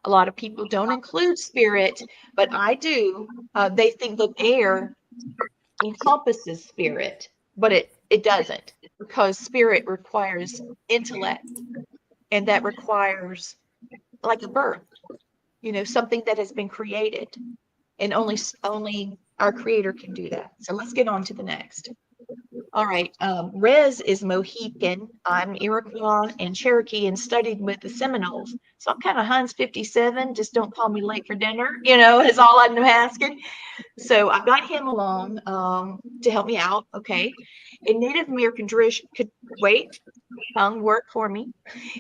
A lot of people don't include spirit, but I do. They think that air encompasses spirit, but it doesn't, because spirit requires intellect, and that requires like a birth, something that has been created, and only our creator can do that. So let's get on to the next. All right. Rez is Mohican. I'm Iroquois and Cherokee and studied with the Seminoles. So I'm kind of Hans 57. Just don't call me late for dinner, is all I'm asking. So I've got him along to help me out. Okay. In Native American tradition, wait, tongue work for me.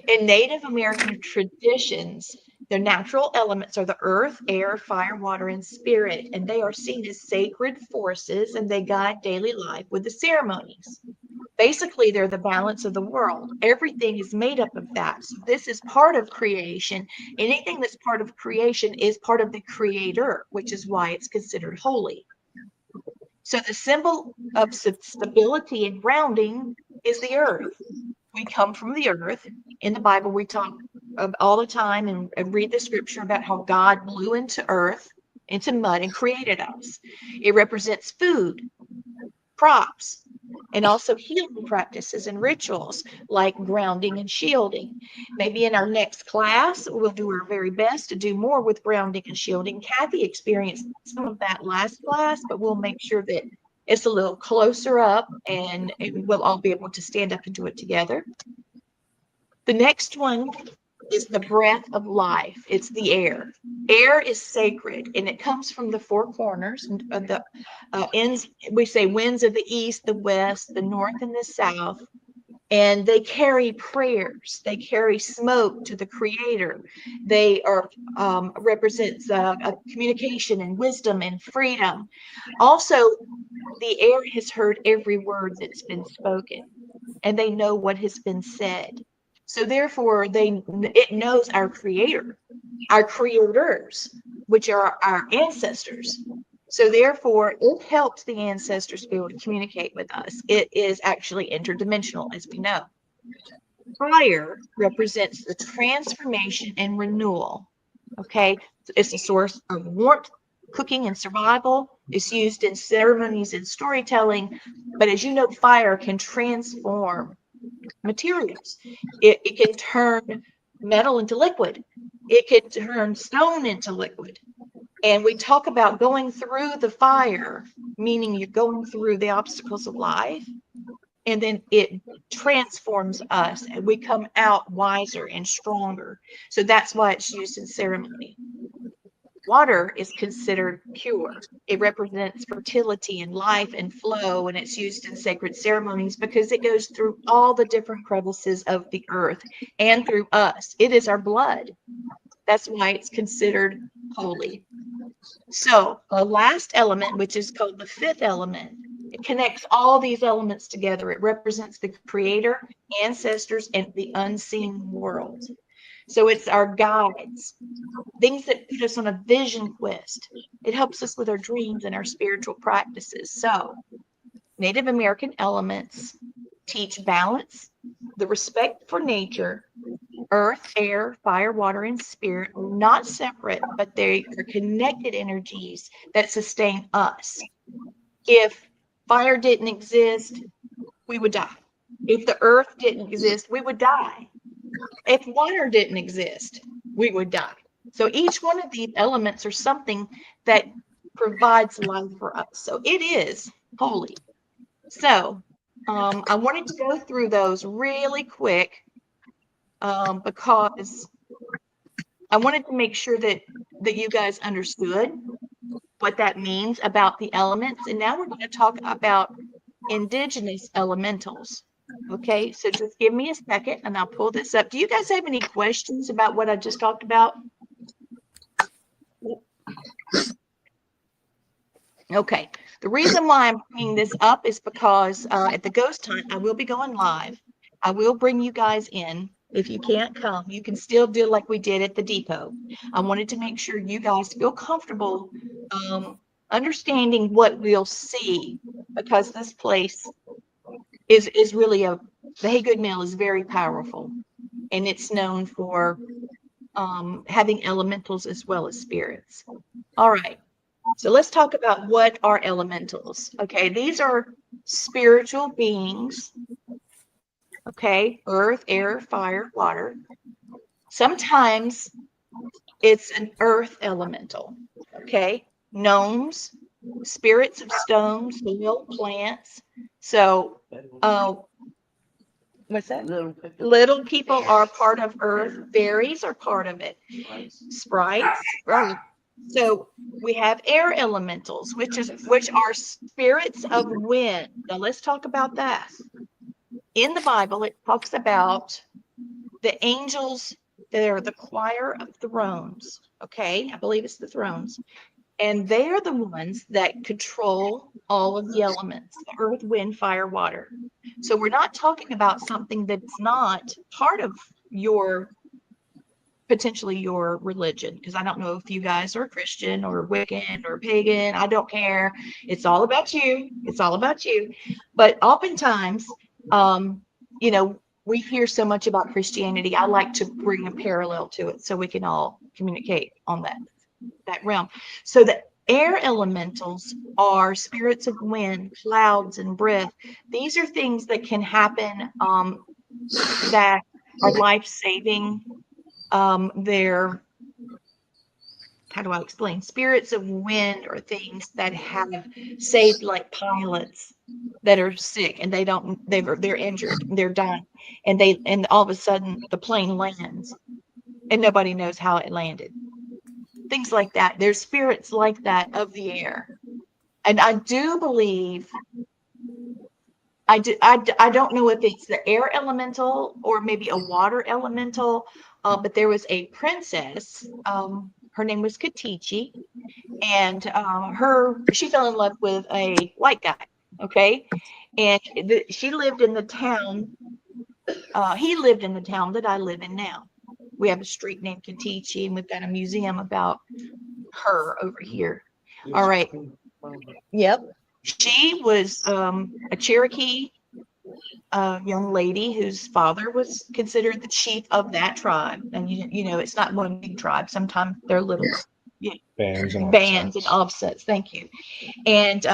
In Native American traditions, the natural elements are the earth, air, fire, water, and spirit, and they are seen as sacred forces, and they guide daily life with the ceremonies. Basically, they're the balance of the world. Everything is made up of that. So this is part of creation. Anything that's part of creation is part of the creator, which is why it's considered holy. So the symbol of stability and grounding is the earth. We come from the earth. In the Bible, we talk all the time and read the scripture about how God blew into earth, into mud, and created us. It represents food, crops, and also healing practices and rituals like grounding and shielding. Maybe in our next class, we'll do our very best to do more with grounding and shielding. Kathy experienced some of that last class, but we'll make sure that it's a little closer up, and we'll all be able to stand up and do it together. The next one is the breath of life. It's the air. Air is sacred, and it comes from the four corners of the ends. We say winds of the east, the west, the north, and the south. And they carry prayers. They carry smoke to the Creator. They are represents communication and wisdom and freedom. Also, the air has heard every word that's been spoken, and they know what has been said. So therefore, it knows our Creator, our creators, which are our ancestors. So therefore, it helps the ancestors be able to communicate with us. It is actually interdimensional, as we know. Fire represents the transformation and renewal. Okay, it's a source of warmth, cooking, and survival. It's used in ceremonies and storytelling. But as you know, fire can transform materials. It can turn metal into liquid. It can turn stone into liquid. And we talk about going through the fire, meaning you're going through the obstacles of life, and then it transforms us, and we come out wiser and stronger. So that's why it's used in ceremony. Water is considered pure. It represents fertility and life and flow, and it's used in sacred ceremonies because it goes through all the different crevices of the earth and through us. It is our blood. That's why it's considered holy. So the last element, which is called the fifth element, it connects all these elements together. It represents the creator, ancestors, and the unseen world. So it's our guides, things that put us on a vision quest. It helps us with our dreams and our spiritual practices. So Native American elements teach balance, the respect for nature. Earth, air, fire, water, and spirit are not separate, but they are connected energies that sustain us. If fire didn't exist, we would die. If the earth didn't exist, we would die. If water didn't exist, we would die. So each one of these elements are something that provides life for us. So it is holy. So I wanted to go through those really quick because I wanted to make sure that you guys understood what that means about the elements. And now we're going to talk about indigenous elementals. Okay, so just give me a second and I'll pull this up. Do you guys have any questions about what I just talked about? Okay, the reason why I'm bringing this up is because at the ghost hunt, I will be going live. I will bring you guys in. If you can't come, you can still do like we did at the depot. I wanted to make sure you guys feel comfortable understanding what we'll see, because this place is really the Haygood Mill is very powerful, and it's known for having elementals as well as spirits. All right. So let's talk about what are elementals. Okay, these are spiritual beings. Okay, earth, air, fire, water. Sometimes it's an earth elemental. Okay, gnomes, spirits of stones, soil, plants. So, what's that? Little people are part of earth. Fairies are part of it. Sprites, right? So we have air elementals, which are spirits of wind. Now let's talk about that. In the Bible, it talks about the angels that are the choir of thrones. Okay, I believe it's the thrones. And they are the ones that control all of the elements, the earth, wind, fire, water. So we're not talking about something that's not part of your potentially your religion, because I don't know if you guys are Christian or Wiccan or pagan. I don't care. It's all about you. It's all about you. But oftentimes, you know, we hear so much about Christianity. I like to bring a parallel to it so we can all communicate on that realm. So the air elementals are spirits of wind, clouds, and breath. These are things that can happen that are life-saving. They're, how do I explain? Spirits of wind or things that have saved, like pilots that are sick and they're injured, they're dying, and all of a sudden the plane lands and nobody knows how it landed. Things like that. There's spirits like that of the air. And I do believe, I don't know if it's the air elemental or maybe a water elemental, but there was a princess. Her name was Katichi, and she fell in love with a white guy. Okay, and she lived in the town. He lived in the town that I live in now. We have a street named Katichi, and we've got a museum about her over here. All right. Yep. She was a Cherokee young lady whose father was considered the chief of that tribe. And you know, it's not one big tribe. Sometimes they're little bands and offsets. Thank you. And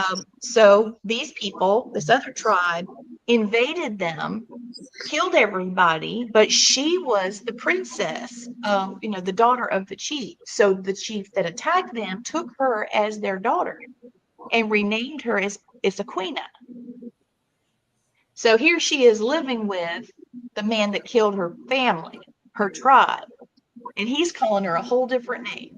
so these people, this other tribe, invaded them, killed everybody, but she was the princess, you know, the daughter of the chief. So the chief that attacked them took her as their daughter and renamed her as Isaquina. So here she is living with the man that killed her family, her tribe, and he's calling her a whole different name.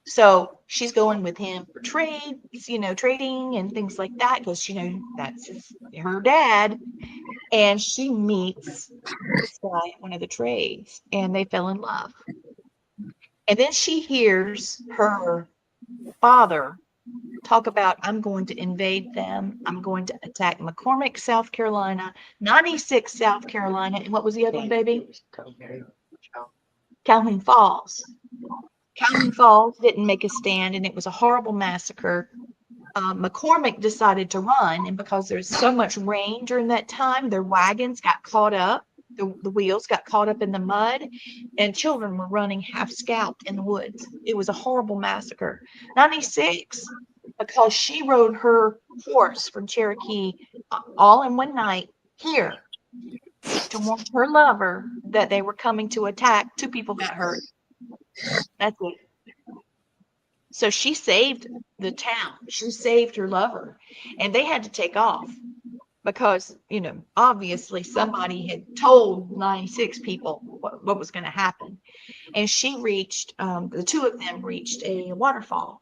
So she's going with him for trade, you know, trading and things like that, because, you know, that's her dad. And she meets this guy at one of the trades, and they fell in love. And then she hears her father talk about, I'm going to invade them. I'm going to attack McCormick, South Carolina, 96, South Carolina. And what was the other one, baby? Calhoun Falls. Calhoun Falls didn't make a stand, and it was a horrible massacre. McCormick decided to run, and because there's so much rain during that time, their wagons got caught up. The wheels got caught up in the mud, and children were running half scalped in the woods. It was a horrible massacre. 96, because she rode her horse from Cherokee all in one night here to warn her lover that they were coming to attack. 2 people got hurt. That's it. So she saved the town. She saved her lover, and they had to take off because, you know, obviously somebody had told 96 people what was going to happen. And she reached, the 2 of them reached a waterfall,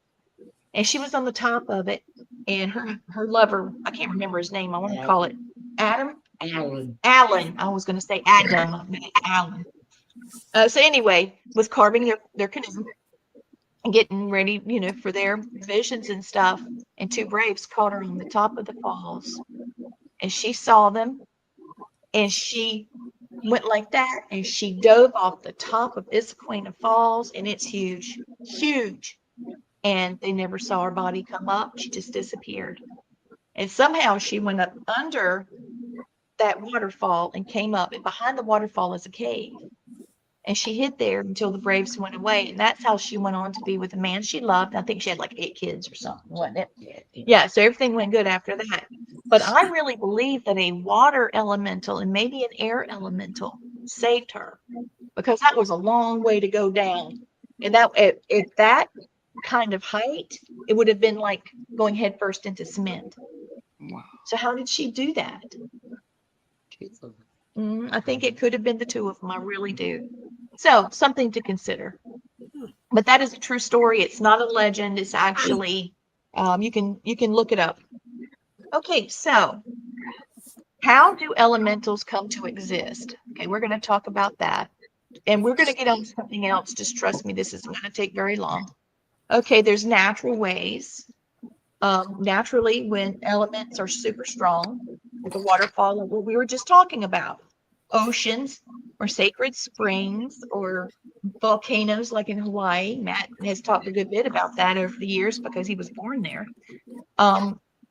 and she was on the top of it. And her lover, I can't remember his name. I want to call it Adam. Alan. I was going to say Adam, but it's Alan. So anyway, was carving their canoe and getting ready, you know, for their visions and stuff. And 2 braves caught her on the top of the falls, and she saw them, and she went like that, and she dove off the top of Issaquah Falls, and it's huge, huge. And they never saw her body come up. She just disappeared. And somehow she went up under that waterfall and came up, and behind the waterfall is a cave. and she hid there until the Braves went away. And that's how she went on to be with a man she loved. I think she had like 8 kids or something, wasn't it? Yeah, so everything went good after that. But I really believe that a water elemental and maybe an air elemental saved her, because that was a long way to go down. And that at that kind of height, it would have been like going headfirst into cement. Wow. So how did she do that? I think it could have been the two of them. I really do. So something to consider. But that is a true story. It's not a legend. It's actually you can look it up. Okay, so how do elementals come to exist? Okay, we're going to talk about that. And we're going to get on something else. Just trust me, this isn't going to take very long. Okay, there's natural ways. Naturally, when elements are super strong, like a waterfall, like what we were just talking about, oceans or sacred springs or volcanoes like in Hawaii. Matt has talked a good bit about that over the years because he was born there.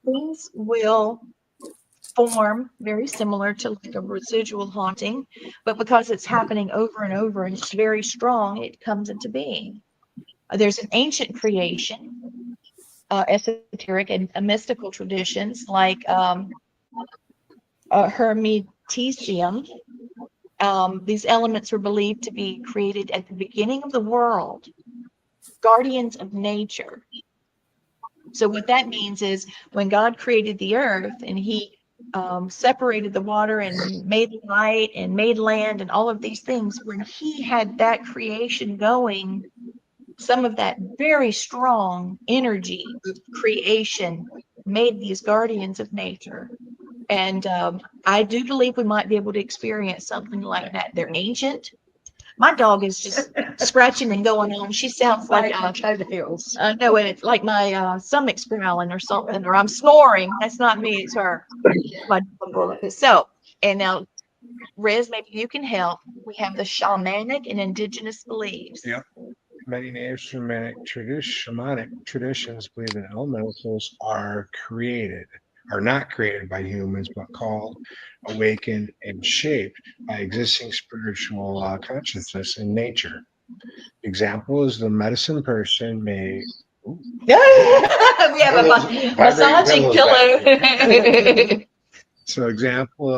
Things will form very similar to like a residual haunting, but because it's happening over and over and it's very strong, it comes into being. There's an ancient creation, esoteric and mystical traditions like Hermeticium. These elements were believed to be created at the beginning of the world, guardians of nature. So what that means is when God created the earth and he separated the water and made light and made land and all of these things, when he had that creation going, some of that very strong energy of creation made these guardians of nature. And I do believe we might be able to experience something like that. They're ancient. My dog is just scratching and going on. She sounds like toenails. no, it's like my stomach's growling or something, or I'm snoring. That's not me, it's her. My dog. So, and now, Riz, maybe you can help. We have the shamanic and indigenous beliefs. Yep. Many native shamanic traditions believe that elementals are not created by humans, but called, awakened, and shaped by existing spiritual consciousness in nature. Example is the medicine person may. Ooh, We have a massaging pillow. So, example,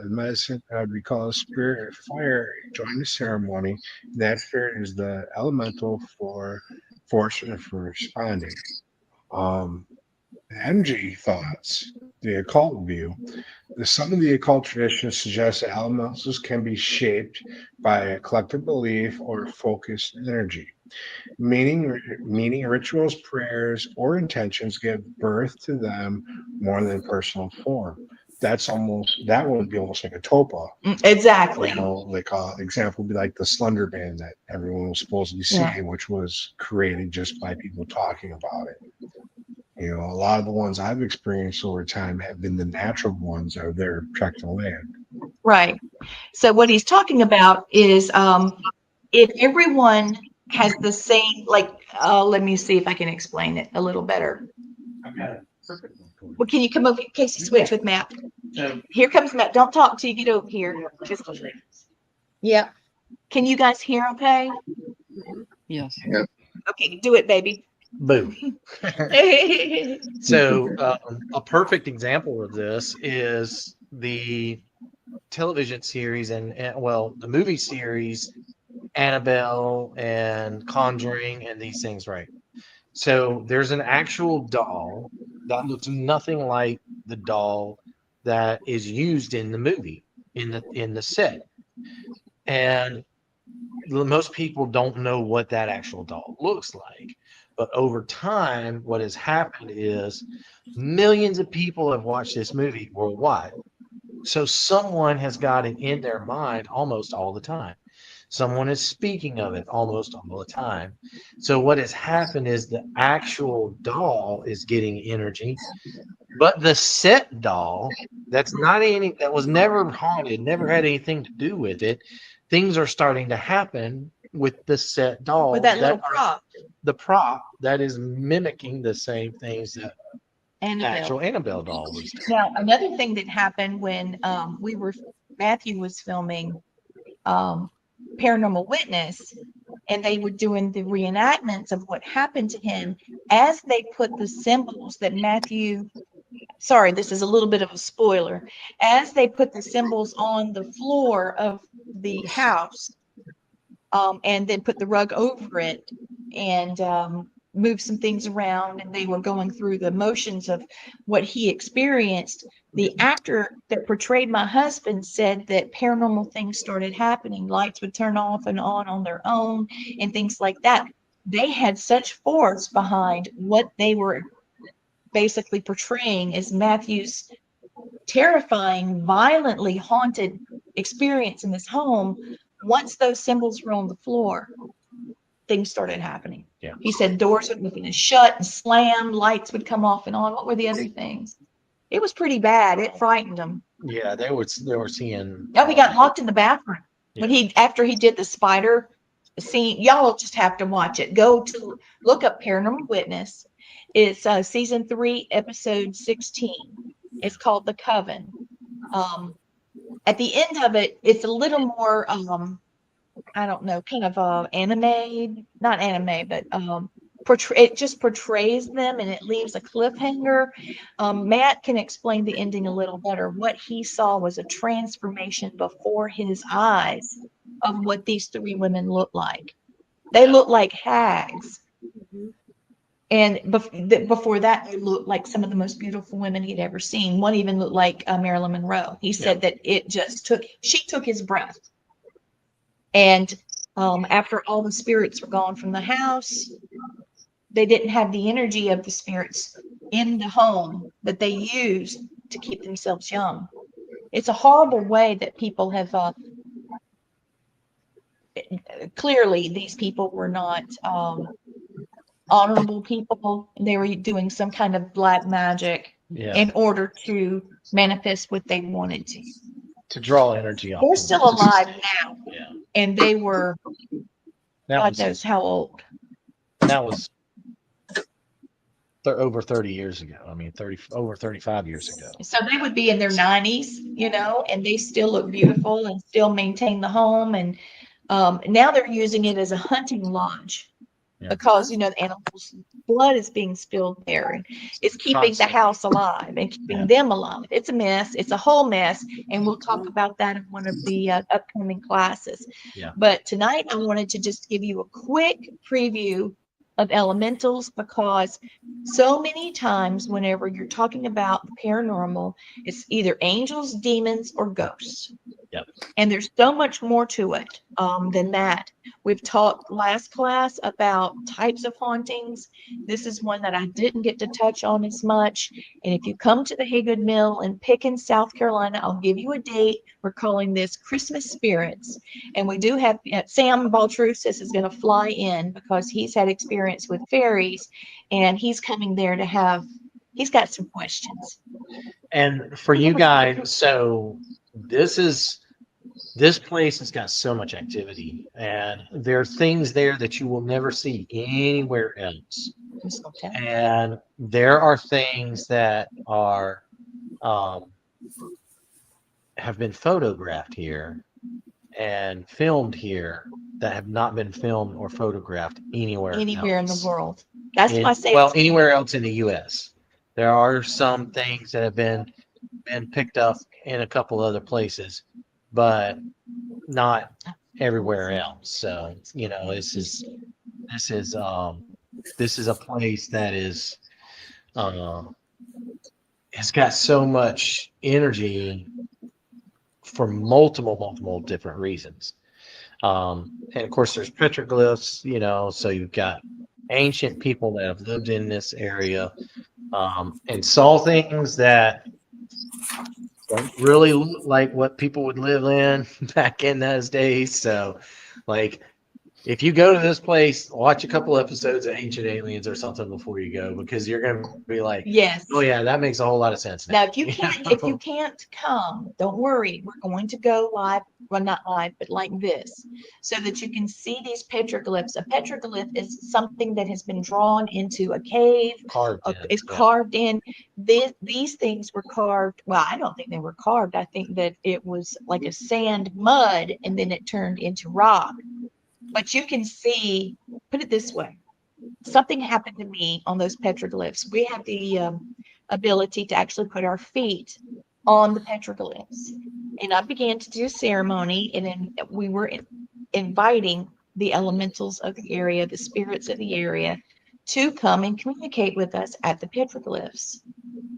medicine we call a spirit of fire join the ceremony. And that spirit is the elemental for fortunate for responding. Energy thoughts, the occult view. Some of the occult traditions suggest that elementals can be shaped by a collective belief or focused energy. Meaning rituals, prayers, or intentions give birth to them more than personal form. That would be almost like a topa. Exactly. You know, like example would be like the Slender Man that everyone was supposedly seeing, which was created just by people talking about it. You know, a lot of the ones I've experienced over time have been the natural ones that are there protecting the land. Right. So what he's talking about is if everyone has the same, like, let me see if I can explain it a little better. Well, can you come over, Casey, switch with Matt? Here comes Matt. Don't talk till you get over here. Just, yeah. Can you guys hear okay? Yes. Okay, do it, baby. Boom. So a perfect example of this is the television series and well, the movie series Annabelle and Conjuring and these things, right? So there's an actual doll that looks nothing like the doll that is used in the movie in the set, and most people don't know what that actual doll looks like. But over time, what has happened is millions of people have watched this movie worldwide. So someone has got it in their mind almost all the time. Someone is speaking of it almost all the time. So what has happened is the actual doll is getting energy, but the set doll that was never haunted, never had anything to do with it. Things are starting to happen with the set doll. With that little prop. The prop that is mimicking the same things that actual Annabelle doll was doing. Now, another thing that happened when Matthew was filming paranormal witness, and they were doing the reenactments of what happened to him as they put the symbols that Matthew, sorry, this is a little bit of a spoiler, as they put the symbols on the floor of the house, and then put the rug over it and move some things around, and they were going through the motions of what he experienced. The actor that portrayed my husband said that paranormal things started happening. Lights would turn off and on their own and things like that. They had such force behind what they were basically portraying as Matthew's terrifying, violently haunted experience in this home. Once those symbols were on the floor, things started happening. Yeah. He said doors would open and shut and slam, lights would come off and on. What were the other things? It was pretty bad. It frightened him. Yeah, they were seeing. Oh, he got locked in the bathroom. Yeah. When after he did the spider scene, y'all just have to watch it. Go to look up Paranormal Witness. It's season 3, episode 16. It's called The Coven. At the end of it, it's a little more I don't know, kind of anime, not anime, but it just portrays them, and it leaves a cliffhanger. Matt can explain the ending a little better. What he saw was a transformation before his eyes of what these 3 women looked like. They looked like hags. And before that, they looked like some of the most beautiful women he'd ever seen. One even looked like Marilyn Monroe. He said that it just she took his breath. And after all the spirits were gone from the house, they didn't have the energy of the spirits in the home that they used to keep themselves young. It's a horrible way that people have, clearly these people were not honorable people. They were doing some kind of black magic in order to manifest what they wanted to draw energy off. They're still alive now. Yeah. And they were, God knows how old. That was over 30 years ago. I mean, over 35 years ago. So they would be in their 90s, and they still look beautiful and still maintain the home. And now they're using it as a hunting lodge because, the animals' blood is being spilled there. And it's keeping the house alive and keeping them alive. It's a mess. It's a whole mess. And we'll talk about that in one of the upcoming classes. Yeah. But tonight I wanted to just give you a quick preview of elementals, because so many times whenever you're talking about the paranormal, it's either angels, demons, or ghosts. Yep. And there's so much more to it than that. We've talked last class about types of hauntings. This is one that I didn't get to touch on as much. And if you come to the Haygood Mill in Pickens, South Carolina, I'll give you a date. We're calling this Christmas Spirits. And we do have Sam Baltrusis is going to fly in because he's had experience with fairies, and he's coming there to he's got some questions. And for you guys, so this place has got so much activity, and there are things there that you will never see anywhere else. And there are things that are have been photographed here and filmed here that have not been filmed or photographed anywhere else. In the world. That's why I say anywhere else in the U.S. There are some things that have been picked up in a couple other places, but not everywhere else. So this is a place that is has got so much energy for multiple different reasons. And of course there's petroglyphs, so you've got ancient people that have lived in this area and saw things that don't really look like what people would live in back in those days. So like if you go to this place, watch a couple episodes of Ancient Aliens or something before you go, because you're going to be like, Yes. oh yeah, that makes a whole lot of sense Now, now. if you can't come, don't worry. We're going to go live. Well, not live, but like this, so that you can see these petroglyphs. A petroglyph is something that has been drawn into a cave. Carved in, It's yeah. carved in. These things were carved. Well, I don't think they were carved. I think that it was like a sand mud, and then it turned into rock. But you can see, put it this way, something happened to me on those petroglyphs. We have the ability to actually put our feet on the petroglyphs. And I began to do a ceremony, and then we were inviting the elementals of the area, the spirits of the area, to come and communicate with us at the petroglyphs.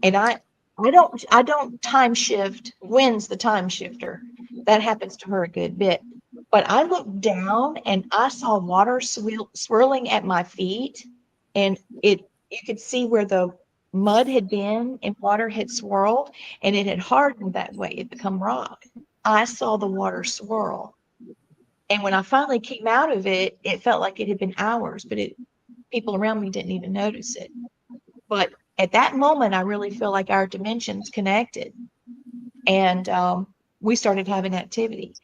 And I don't time shift. When's the time shifter? That happens to her a good bit. But I looked down and I saw water swirling at my feet, and you could see where the mud had been and water had swirled, and it had hardened that way. It become rock. I saw the water swirl. And when I finally came out of it, it felt like it had been hours, but people around me didn't even notice it. But at that moment, I really feel like our dimensions connected, and we started having activity.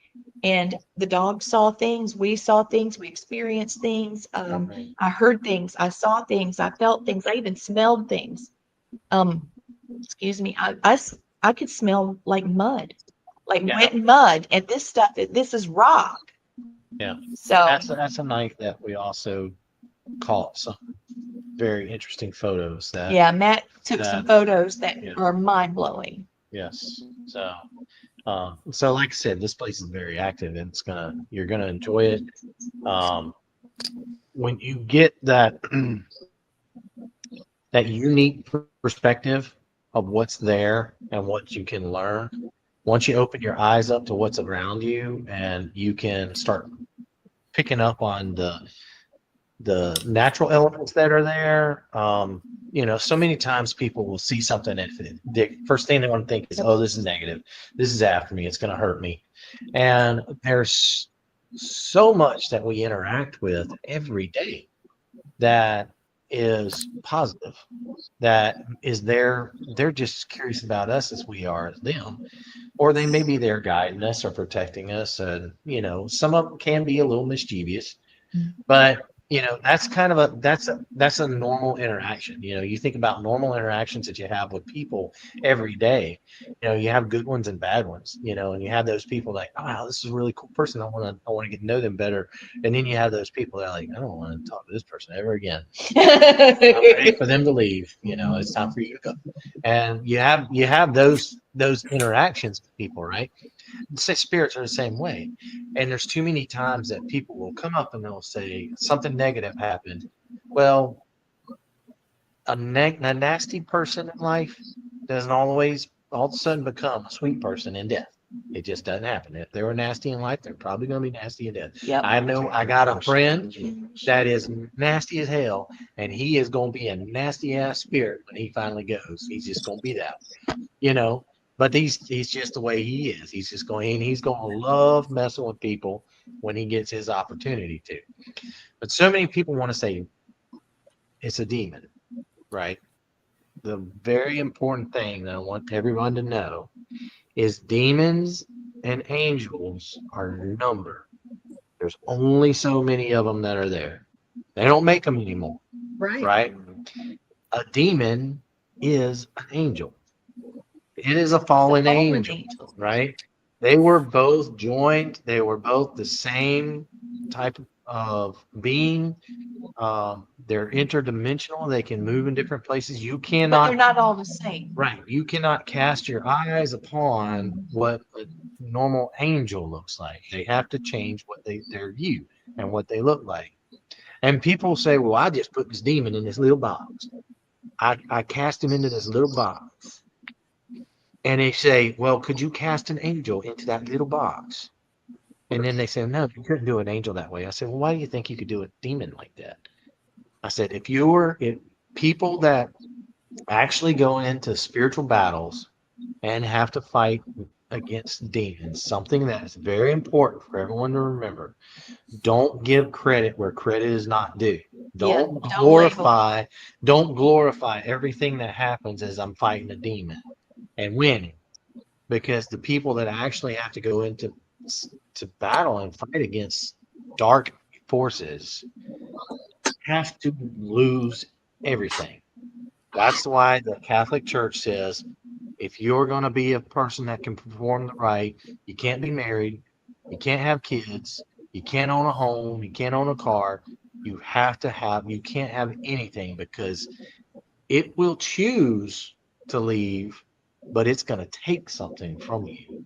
And the dog saw things, we saw things, we experienced things. I heard things, I saw things, I felt things, I even smelled things. Excuse me, I could smell like mud, like wet mud, and this stuff, this is rock. Yeah. So That's a night that we also caught some very interesting photos. That yeah, Matt took some photos that yeah. are mind blowing. Yes. So like I said, this place is very active, and you're gonna enjoy it. When you get that that unique perspective of what's there and what you can learn, once you open your eyes up to what's around you, and you can start picking up on the natural elements that are there. So many times people will see something, and the first thing they want to think is, oh, this is negative. This is after me. It's going to hurt me. And there's so much that we interact with every day that is positive, that is there. They're just curious about us as we are as them, or they may be there guiding us or protecting us. And, some of them can be a little mischievous, but that's kind of that's a normal interaction. You think about normal interactions that you have with people every day. You have good ones and bad ones, and you have those people like, oh, wow, this is a really cool person. I want to get to know them better. And then you have those people that are like, I don't want to talk to this person ever again. I'm ready for them to leave. It's time for you to go. And you have those interactions with people, right? Say spirits are the same way. And there's too many times that people will come up and they'll say something negative happened. Well, a nasty person in life doesn't always all of a sudden become a sweet person in death. It just doesn't happen. If they were nasty in life, they're probably going to be nasty in death. Yep. I know I got a friend that is nasty as hell, and he is going to be a nasty ass spirit when he finally goes. He's just going to be that, But he's just the way he is. He's just he's going to love messing with people when he gets his opportunity to. But so many people want to say it's a demon, right? The very important thing that I want everyone to know is demons and angels are numbered. There's only so many of them that are there. They don't make them anymore, right? A demon is an angel. It is a fallen angel, right? They were both joined. They were both the same type of being. They're interdimensional. They can move in different places. You cannot. But they're not all the same. Right. You cannot cast your eyes upon what a normal angel looks like. They have to change what their view and what they look like. And people say, well, I just put this demon in this little box. I cast him into this little box. And they say, well, could you cast an angel into that little box? And then they say, no, you couldn't do an angel that way. I said, well, why do you think you could do a demon like that? I said, if people that actually go into spiritual battles and have to fight against demons, something that is very important for everyone to remember. Don't give credit where credit is not due. Yeah, Don't don't label. glorify everything that happens as I'm fighting a demon and winning. Because the people that actually have to go into to battle and fight against dark forces have to lose everything. That's why the Catholic Church says if you're going to be a person that can perform the rite, you can't be married, you can't have kids, you can't own a home, you can't own a car. You can't have anything because it will choose to leave, but it's going to take something from you.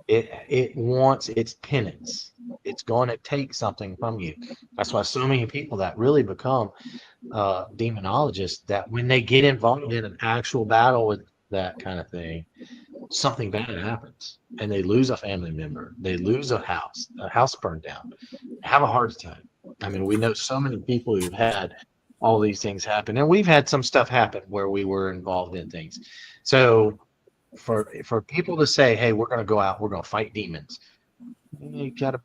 It wants its penance. It's going to take something from you. That's why so many people that really become demonologists, that when they get involved in an actual battle with that kind of thing, something bad happens and they lose a family member, they lose a house burned down, have a heart attack. I mean, we know so many people who've had all these things happen, and we've had some stuff happen where we were involved in things. So for people to say, hey, we're going to go out, we're going to fight demons, you gotta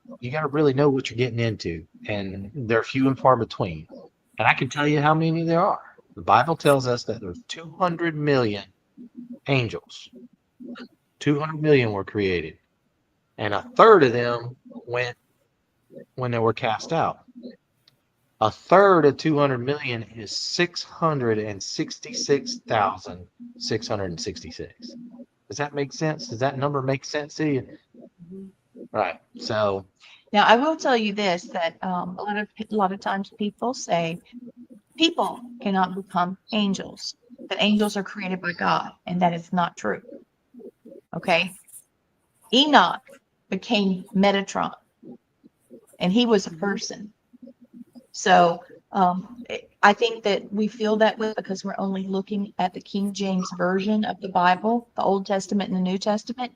really know what you're getting into, and they're few and far between. And I can tell you how many there are. The Bible tells us that there's 200 million angels. 200 million were created, and a third of them went when they were cast out. A third of 200 million is 666,666. Does that make sense? Does that number make sense to you? Right. So Now, I will tell you this, that a lot of times people say people cannot become angels, that angels are created by God, and that is not true. Okay? Enoch became Metatron, and he was a person. So I think that we feel that way because we're only looking at the King James version of the Bible, the Old Testament and the New Testament.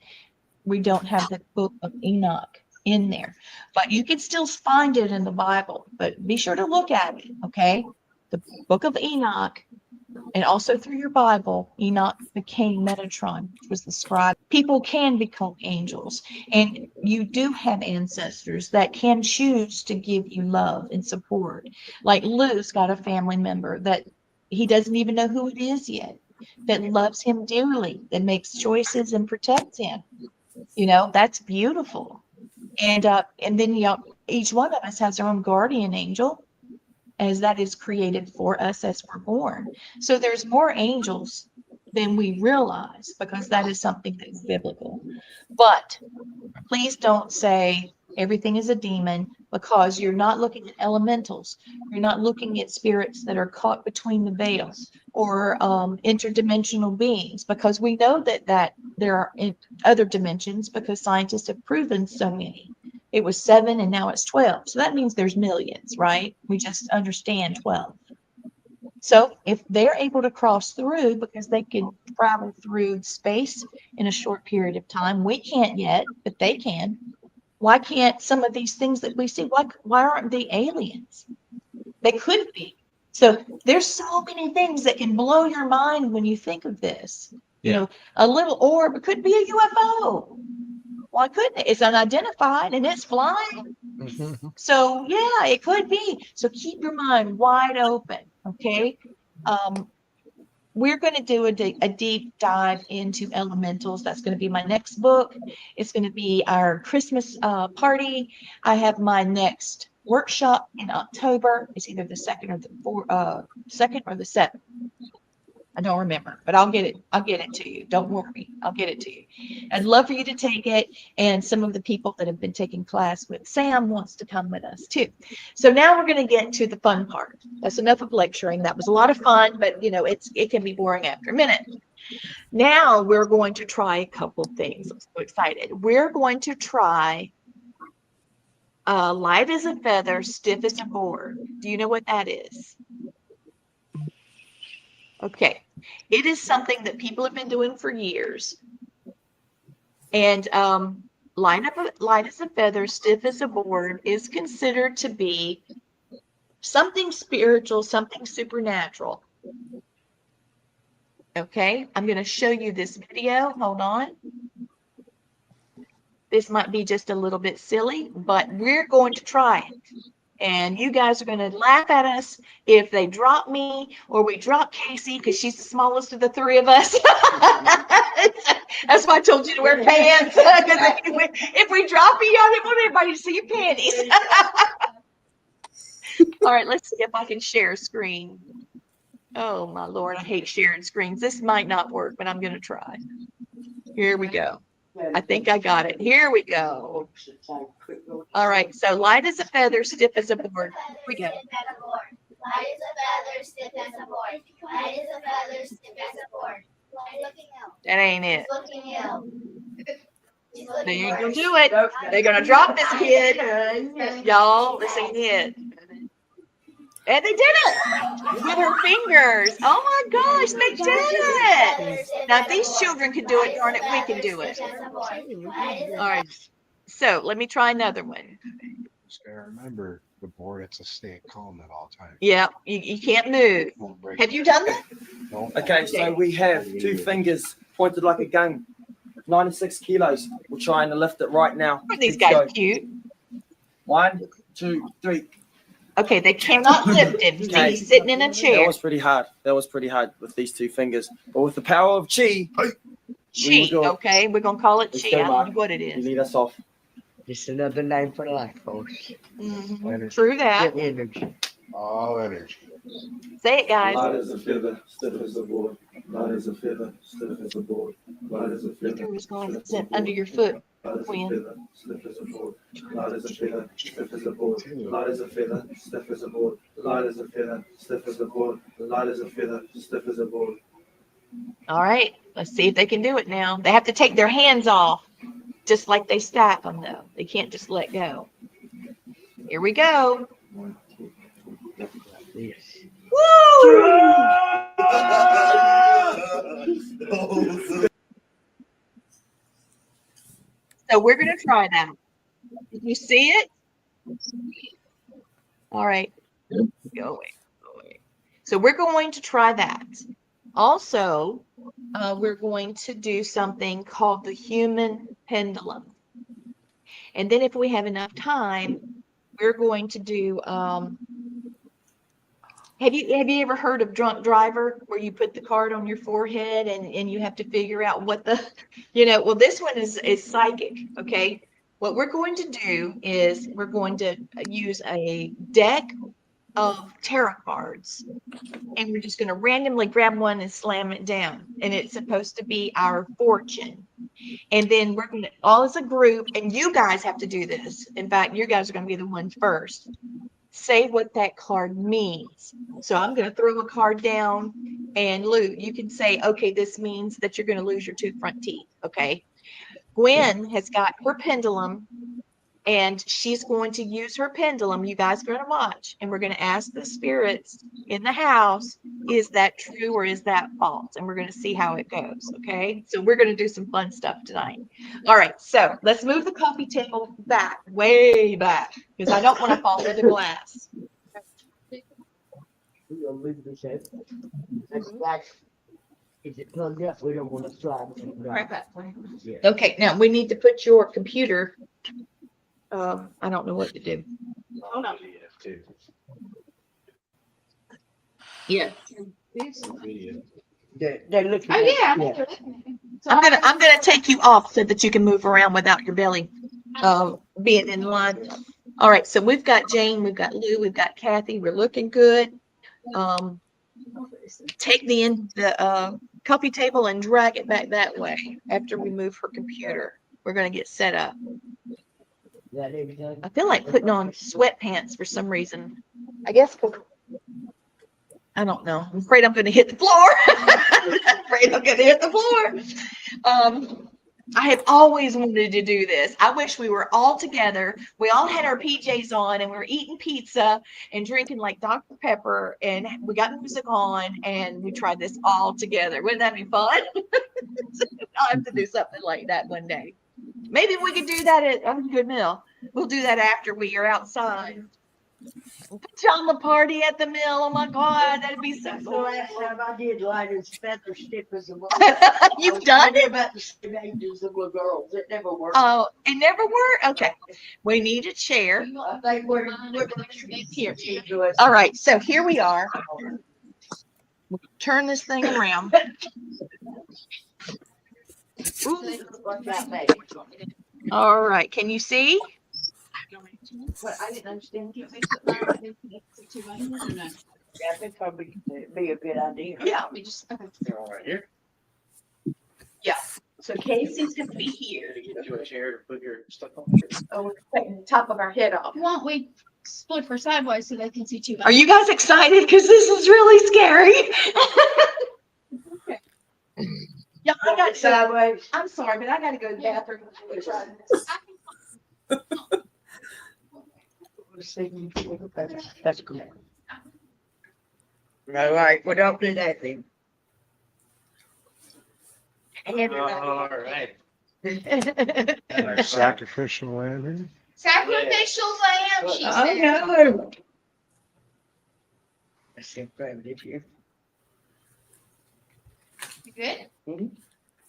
We don't have the book of Enoch in there, but you can still find it in the Bible, but be sure to look at it. Okay? The book of Enoch, and also through your Bible, Enoch became Metatron, which was the scribe. People can become angels, and you do have ancestors that can choose to give you love and support. Like Lou's got a family member that he doesn't even know who it is yet, that loves him dearly, that makes choices and protects him. That's beautiful. And then each one of us has our own guardian angel, as that is created for us as we're born. So there's more angels than we realize, because that is something that's biblical. But please don't say everything is a demon, because you're not looking at elementals. You're not looking at spirits that are caught between the veils, or interdimensional beings, because we know that there are other dimensions, because scientists have proven so many. It was 7 and now it's 12. So that means there's millions, right? We just understand 12. So if they're able to cross through because they can travel through space in a short period of time, we can't yet, but they can. Why can't some of these things that we see, why aren't they aliens? They could be. So there's so many things that can blow your mind when you think of this. A little orb could be a UFO. Why couldn't it? It's unidentified and it's flying. So yeah, it could be. So keep your mind wide open. Okay. We're going to do a deep dive into elementals. That's going to be my next book. It's going to be our Christmas party. I have my next workshop in October. It's either the 2nd or the 7th. I don't remember, but I'll get it to you. Don't worry. I'll get it to you. I'd love for you to take it. And some of the people that have been taking class with Sam wants to come with us too. So now we're going to get to the fun part. That's enough of lecturing. That was a lot of fun, but it can be boring after a minute. Now we're going to try a couple things. I'm so excited. We're going to try light as a feather, stiff as a board. Do you know what that is? Okay. It is something that people have been doing for years. And light as a feather, stiff as a board is considered to be something spiritual, something supernatural. Okay, I'm going to show you this video. Hold on. This might be just a little bit silly, but we're going to try it. And you guys are going to laugh at us if they drop me or we drop Casey because she's the smallest of the three of us. That's why I told you to wear pants. If we drop you, I didn't want everybody to see your panties. All right, let's see if I can share a screen. Oh, my Lord, I hate sharing screens. This might not work, but I'm going to try. Here we go. I think I got it. Here we go. All right, so light as a feather, stiff as a board. Here we go. Light as a feather, stiff as a board. Light as a feather, stiff as a board. Looking out. That ain't it. Looking out. They ain't gonna do it. They're gonna drop this kid. Y'all, this ain't it. And they did it with her fingers. Oh my gosh, they did it. Now, if these children can do it, darn it, we can do it. All right. So let me try another one. Just gotta remember the board has to stay calm at all times. Yeah, you can't move. Don't break Have you done that? Don't Okay, so we have 2 fingers pointed like a gun, 96 kilos. We'll try and lift it right now. Aren't these Let's guys go. cute? 1, 2, 3. Okay, they cannot lift him. See, Okay. he's sitting in a That chair. was pretty hard. That was pretty hard with these 2 fingers. But with the power of chi, Chi. do it. Okay, we're gonna call it Let's chi. go, I don't Mark. know what it you is. lead us off. Just another name for life, folks. Mhm. True that. Good energy. all energy. Say it, guys. Light as a feather, stiff as a board. Light as a feather, stiff as a board. Light as a feather. Ether was going to sit under your foot. Light as a Quinn. feather, stiff as a board. Light as a feather, stiff as a board. Light as a feather, stiff as a board. Light as a feather, stiff as a board. Light as a feather, stiff as a board. All right, let's see if they can do it now. They have to take their hands off, just like they stack them, though. They can't just let go. Here we go. Yes. So we're going to try that. Did you see it? All right. Go away. Go away. So we're going to try that. Also, we're going to do something called the human pendulum. And then if we have enough time, we're going to do, have you ever heard of drunk driver, where you put the card on your forehead and you have to figure out what the, well, this one is psychic, okay? What we're going to do is we're going to use a deck of tarot cards, and we're just going to randomly grab one and slam it down, and it's supposed to be our fortune. And then we're going to, all as a group, and you guys have to do this. In fact, you guys are going to be the ones first. Say what that card means. So I'm going to throw a card down, and Lou, you can say, okay, this means that you're going to lose your 2 front teeth. Okay. Gwen has got her pendulum, and she's going to use her pendulum. You guys are going to watch, and we're going to ask the spirits in the house, is that true or is that false? And we're going to see how it goes. Okay. So we're going to do some fun stuff tonight. All right. So let's move the coffee table back, way back, because I don't want to fall through the glass. We'll leave this at. Is it plugged up? We don't want to slide it. Right back. Yeah. Okay. Now we need to put your computer. I don't know what to do. Hold on. Yeah. They're looking. Oh yeah. I'm gonna take you off so that you can move around without your belly being in line. All right, so we've got Jane, we've got Lou, we've got Kathy. We're looking good. Take the coffee table and drag it back that way after we move her computer. We're gonna get set up. I feel like putting on sweatpants for some reason. I guess I don't know. I'm afraid I'm going to hit the floor. I have always wanted to do this. I wish we were all together. We all had our PJs on, and we were eating pizza and drinking like Dr. Pepper, and we got music on, and we tried this all together. Wouldn't that be fun? I'll have to do something like that one day. Maybe we could do that at Good Mill. We'll do that after we are outside. Pajama party at the mill. Oh my God, that'd be so The cool. last time I did light as feather stiff as a board. You've done it? About the same age as the little girls. It never worked. Oh, it never worked? Okay. We need a chair. I think we're Here. All right, so here we are. Turn this thing around. Ooh. All right, can you see? But I didn't understand. I think probably be a good idea. Yeah, we just, okay. Right here. So Casey's gonna be here. Get you a chair to put your stuff on. Oh, we're taking the top of our head off. Why don't we split for sideways so they can see two? Are you guys excited? Because this is really scary. Yeah, I got to. Sideways. I'm sorry, but I got to go to the bathroom. That's cool. All right, well, don't do that then. All right. Sacrificial lamb. Sacrificial lamb, she Oh, said. no. That's so primitive here. You good?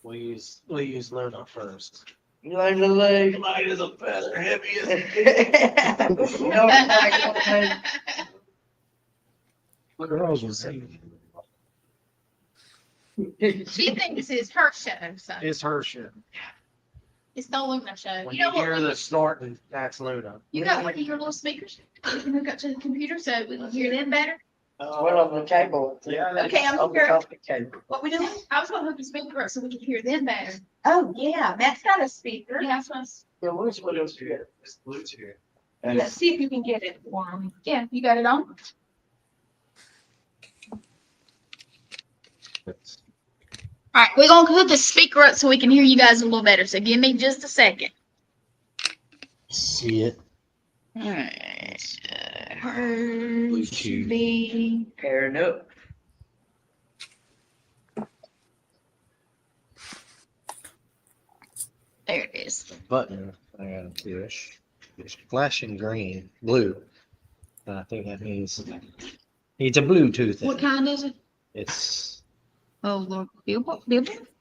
We'll use Luna first. You want to lose? Light as a feather, heavy as Girls will say. She thinks it's her show, so It's her shit. it's the Luna show. When You know you hear what? the snorting, that's Luna. You got one of your little speakers you can hook up to the computer so we can hear them better. Well, on the table. Yeah. Okay, I'm On the here. top of the table. What we doing? I was gonna hook the speaker up so we can hear them better. Oh, yeah, Matt's got a speaker. Yeah, that's what I was, Yeah, what's what else you got? It's Bluetooth. Let's see if you can get it for him. yeah, you got it on? All right, we're gonna hook the speaker up so we can hear you guys a little better. So give me just a second. See it. All right. Hers should Bluetooth. be. Pairing up. There it is. Button. I gotta push. It's flashing green, blue. And I think that means it's a Bluetooth thing. What kind is it? It's Oh, Lord, Billboard.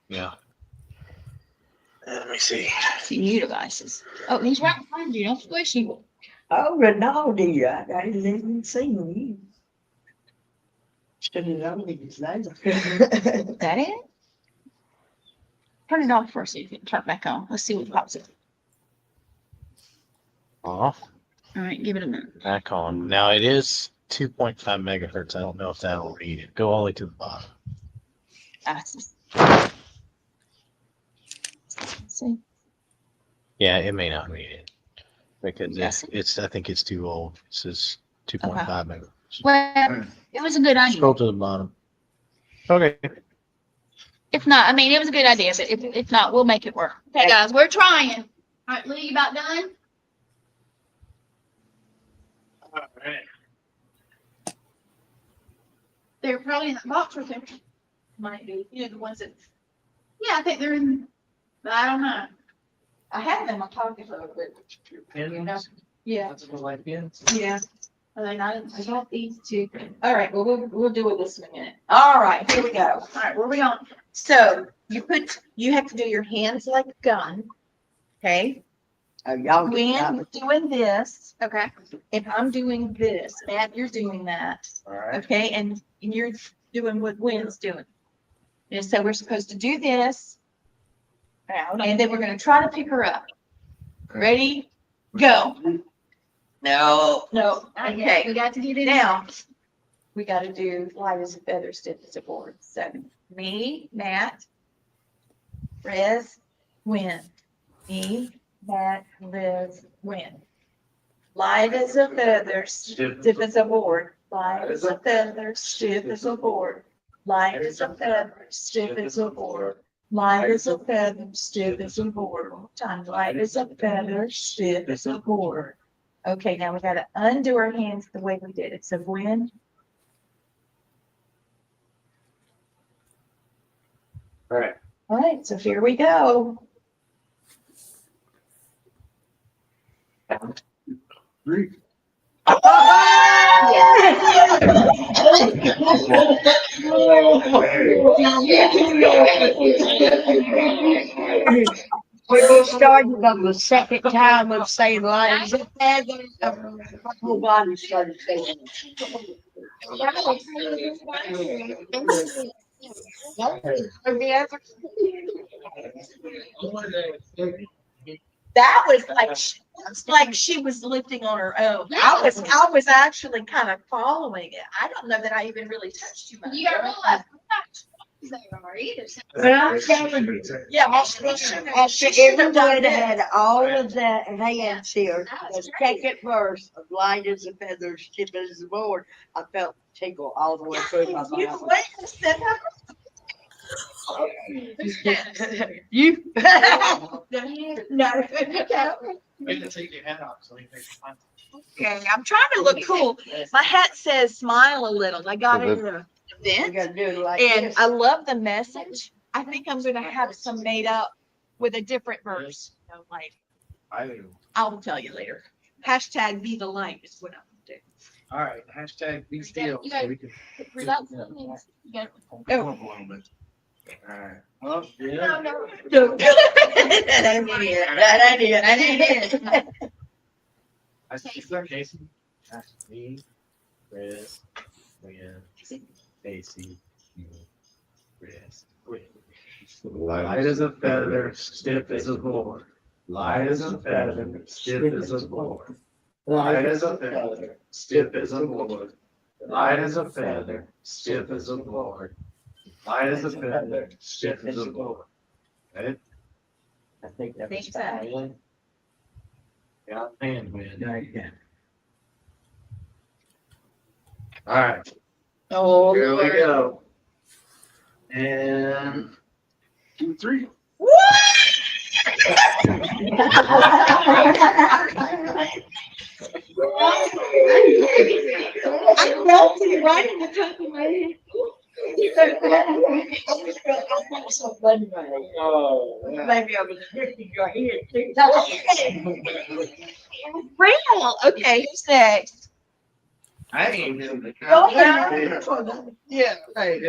yeah. Let me see. See new devices. Oh, he's right behind you. Don't squish him. Oh, Rinaldi, I didn't even see you. Should have known his name. Is that it? Turn it off first. So you can turn it back on. Let's see what pops up. Off. All right, give it a minute. Back on. Now it is 2.5 megahertz. I don't know if that'll read it. Go all the way to the bottom. See. Yeah, it may not read it because Yes. it's I think it's too old. It says 2.5 megahertz. Well, it was a good idea. Scroll to the bottom. Okay. If not, I mean, it was a good idea, but if not, we'll make it work. Okay, guys, we're trying. All right, Lee, you about done? All right. They're probably in the box right there. Might be, you know, the ones that, Yeah, I think they're in. But I don't know. I have them in my pocket a little bit. Pins. Yeah, That's what like pins. yeah. Are they not? I got these two. All right, well, we'll do with this in a minute. All right, here we go. All right, where we going? So you have to do your hands like a gun. Okay? Oh, y'all When got you're doing this, Okay. if I'm doing this, Matt, you're doing that. All right. Okay, and you're doing what Gwen's doing. And so we're supposed to do this, and then we're gonna try to pick her up. Ready? Go. No. Okay. We got to get it Now, we gotta do light as a feather, stiff as a board. So me, Matt, Rez, Gwen. Me, Matt, Rez, Gwen. Light as a feather, stiff as a board. Light as a feather, stiff as a board. Light as a feather, stiff as a board. Light as a feather, stiff as a board. One more time. Light as a feather, stiff as a board. Okay, now we gotta undo our hands the way we did it. So Gwen. All right. All right, so here we go. When you started on the second time of saying lions and feathers, my whole body started shaking. That was like she was lifting on her own. I was actually kind of following it. I don't know that I even really touched you much. You got real left. They are either. But I'm telling you, Yeah, after everyone had all of that hands here, the second verse of light as a feather, stiff as a board, I felt tickle all the way through my You body. wait a second. You. No. Maybe take your hat off so you can find. Okay, I'm trying to look cool. My hat says smile a little. I got it at an You event gotta do it like and this. I love the message. I think I'm gonna have some made up with a different verse. You know, like I'll tell you later. Hashtag be the light is what I'm gonna do. All right, hashtag be still. You guys- So we can. Without saying, you got Alright. Well, yeah. No. That ain't it. That ain't it. I see Jason. That's me, Chris, Leanne, Stacy, you, Chris, light as a feather, stiff as a board. Light as a feather, stiff as a board. Light as a feather, stiff as a board. Light as a feather, stiff as a board. Light as a feather, stiff as a board. Right? I think that was Think so. fine. Yeah, man, man. All right, Oh, here we go. And 2, 3. I felt it right in the top of my head. Maybe I was hitting your head too. Real. Okay, who's next? I ain't even. Go ahead. Yeah, right.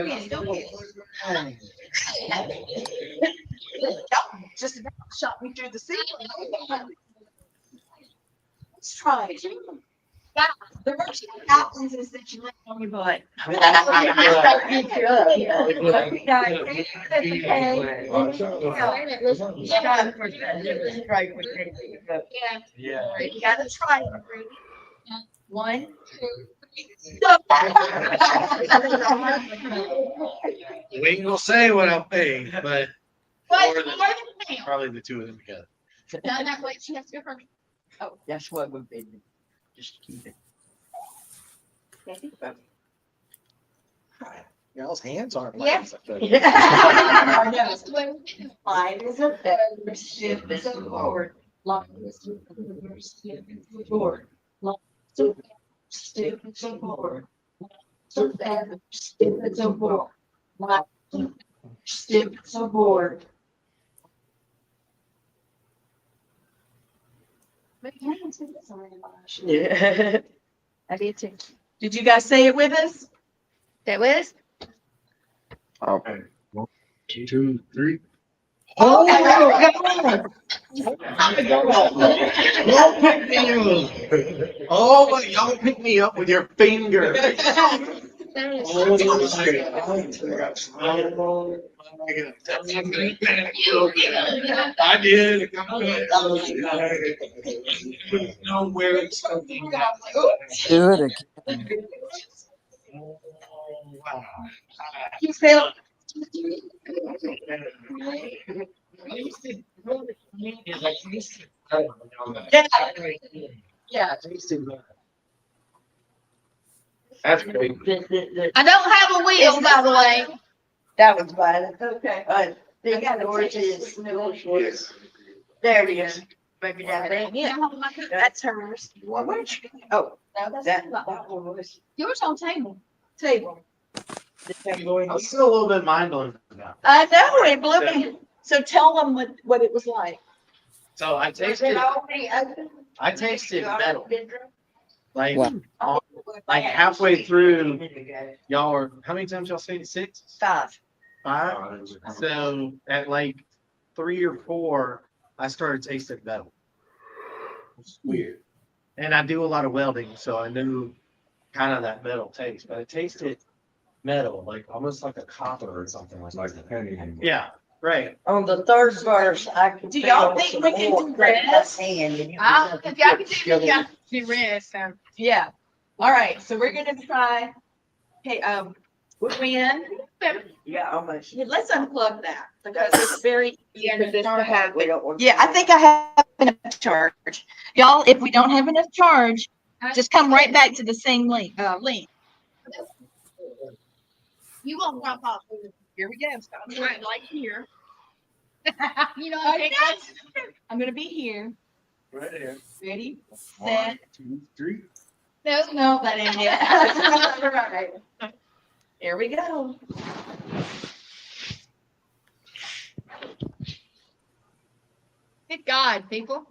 Just about shot me through the ceiling. Let's try it. Yeah, the worst that happens is that you land on your butt. Yeah. You gotta try it. Rudy. 1, 2. We ain't gonna say what I'm paying, but But more than- more than now. probably the two of them together. Done that way, she has to go first. Oh, that's what we've been. Just keep it. Y'all's hands aren't. Yeah. Yeah. That's the way we do it. Light as a feather, stiff as a board. Light as a feather, stiff as a board. Light as a feather, stiff as a board. Light as a feather, stiff as a board. Light as a feather, stiff as a board. Yeah. I did too. Did you guys say it with us? That was? Okay. 1, 2, 3. Oh, Oh, but y'all pick me up with your finger. I did. Know where it's coming. Do it again. Wow. You feel yeah. That's great. I don't have a wheel, by the way. That was bad. Okay. They got the horses. There it is. Maybe that thing. Yeah. That's hers. What was? Oh, that one was Yours on table. Table. the table. I'm still a little bit mind blown about. I know it blew me. So tell them what it was like. So I Was it tasted already open? metal. Like, Wow. like halfway through, y'all are, how many times y'all say it? 6? 5. 5? So at like 3 or 4, I started tasting metal. It's weird. And I do a lot of welding, so I knew kind of that metal taste, but it tasted metal, like almost like a copper or something like that. Yeah, right. On the third verse, I can. Do y'all feel think we can some do more in my rest? hand and you If can- y'all can do this, y'all can do rest. So. Yeah. All right. So we're gonna try. Hey, Quinn, Yeah, almost. let's unplug that because it's very easy for this to happen. We don't want. Yeah, I think I have enough charge. Y'all, if we don't have enough charge, just come right back to the same link. You won't drop off. Here we go. I'm right like here. You know, Okay, guys. I'm gonna be here. Right here. Ready, 1, set. 2, 3. No, that ain't it. All right. Here we go. Good God, people.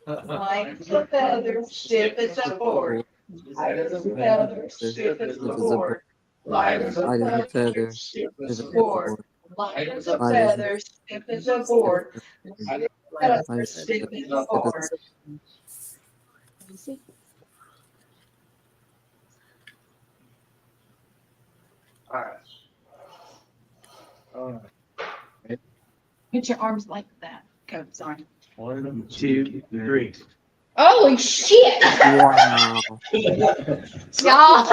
Light as a feather, stiff as a board. Light as a feather, stiff as a board. Light as a Light as a feather, feather, stiff as is a a board. Light as a feather, stiff as a board. Light as a feather, stiff as a board. All right. Put your arms like that. Okay, sorry. 1, 2, 3. Holy shit. Wow. Y'all,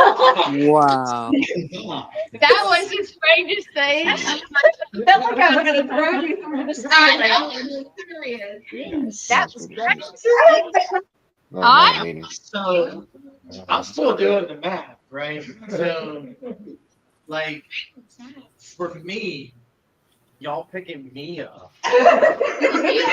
Wow. that was the strangest thing. Felt like I was gonna throw you from the I know, side. it was serious. That was great. I, So I'm still doing the math, right? So, like, for me, y'all picking me up.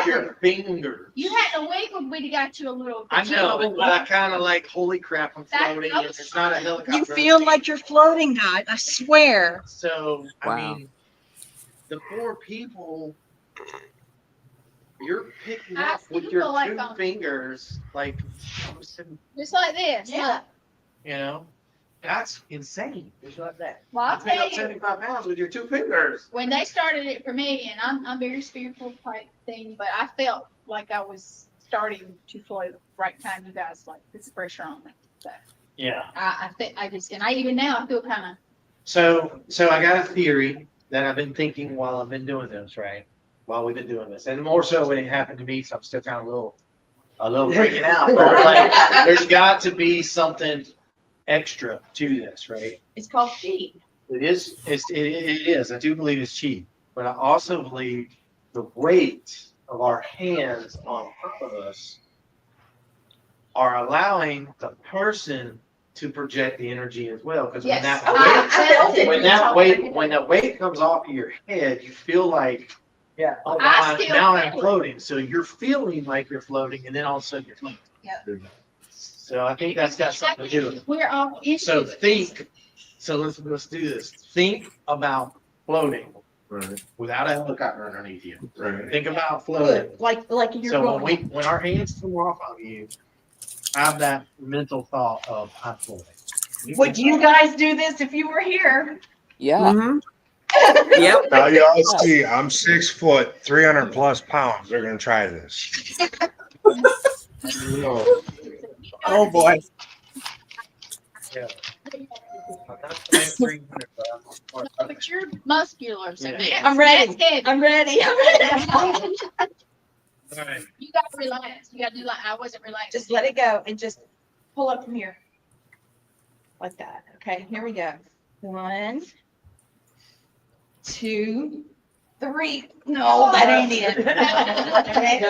Your finger. you had to wait when we got you a little. I know, but I kind of like, holy crap, I'm floating. And it's not a helicopter. You feel like you're floating, guys. I swear. So, I Wow. mean, the 4 people, you're picking I up with feel your like 2 I'm- fingers, like, Just like this. Yeah. you know, that's insane. Just like that. Well, I I'll pick tell up you, 75 pounds with your 2 fingers. when they started it for me, and I'm very spiritual type thing, but I felt like I was starting to float right time you guys like this pressure on me. So Yeah. I think I just, and I even now I feel kind of. So I got a theory that I've been thinking while I've been doing this, right? While we've been doing this, and more so when it happened to me, so I'm still kind of a little freaking out. But like, there's got to be something extra to this, right? It's called cheat. It is. It is. I do believe it's cheap, but I also believe the weight of our hands on top of us are allowing the person to project the energy as well. Because Yes. when that weight comes off of your head, you feel like, Yeah. oh, I still now I'm feel it. floating. So you're feeling like you're floating, and then all of a sudden you're floating. Yeah. So I think that's got something to do with it. We're all issues. So think. So let's do this. Think about floating without a helicopter underneath you. Think about floating. Good. Like you're So going. when our hands come off of you, have that mental thought of I'm floating. Would you guys do this if you were here? Yeah. Yep. Now y'all see, I'm 6 foot, 300 plus pounds. They're gonna try this. Oh, boy. Yeah. That's 300, but But you're muscular, so Yeah. yes, I'm ready. that's heavy. I'm ready. I'm ready. all right. You gotta relax. You gotta do like I wasn't relaxed. Just let it go and just pull up from here. Like that. Okay, here we go. 1, 2, 3. No, that ain't it. Okay.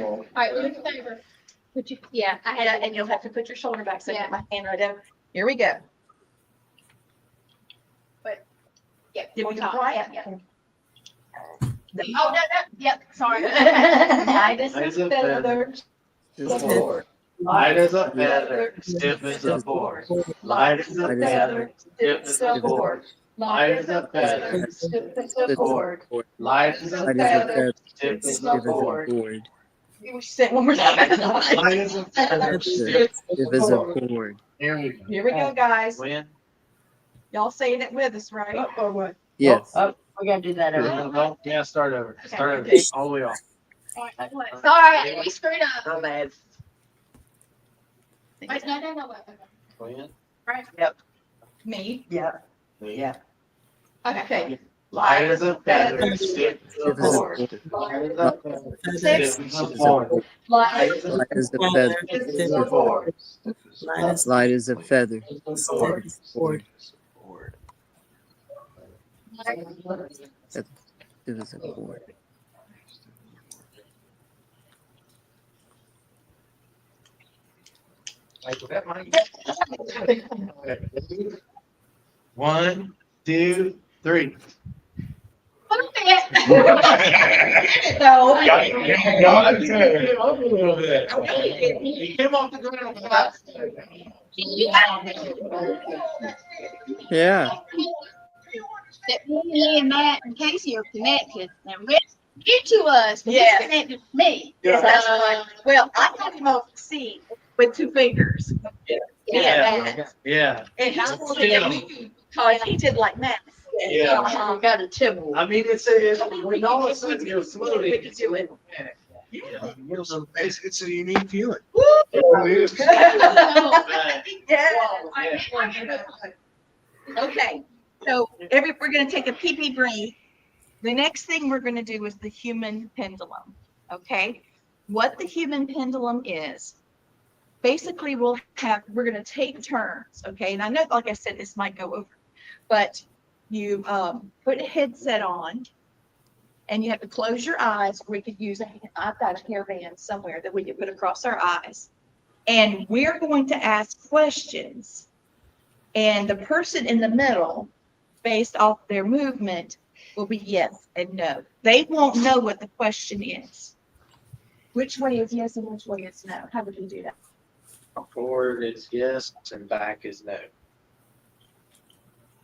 All right, do me a favor. Put you, yeah, I had And you'll have to put your shoulder back so I Yeah. get my hand right over. Here we go. yeah. Did we on do top. it right? Yeah, yeah. Oh, no, yep, sorry. Light as Light as a a feather. Just Board. Light as a feather, stiff as a board. Light as a feather, stiff as a board. Light as a feather, Stiff as a board. light as a Light as a feather, feather, stiff as stiff a as a board. board. We sit one more time. Light as a feather. Stiff as a board. Here we go. Here we go, guys. Win. Y'all saying it with us, right? Or what? Yes. Oh, we gotta do that over. Yeah, start over. Start over. Okay. All the way off. Sorry, we screwed up. My bad. Wait, no. Win. Right. Me. Yeah. Me. Yeah. Okay. Light as a feather. Stiff Stiff as a board. Light as a feather. Six. Stiff as a board. Light. Light as a feather. Light as a feather. Board. Stiff as a board. One, two, three. No. He came off the ground. Yeah. That me and Matt and Casey are connected. Now, you to us, but Yes. he's connected to me. Yes, that's right. Well, I got him off the seat with 2 fingers. Yeah. And he told me that we could, because he did like that. Yeah. We got a tibble. I mean, it's when all of a sudden you're slowly. We could do it. Yeah. It's a unique feeling. Okay, so we're going to take a pee break. The next thing we're going to do is the human pendulum. Okay, what the human pendulum is, basically we're going to take turns. Okay, and I know, like I said, this might go over, but you put a headset on, and you have to close your eyes. We could use I've got a hairband somewhere that we could put across our eyes, and we're going to ask questions. And the person in the middle, based off their movement, will be yes and no. They won't know what the question is. Which way is yes and which way is no? How would you do that? Forward is yes and back is no.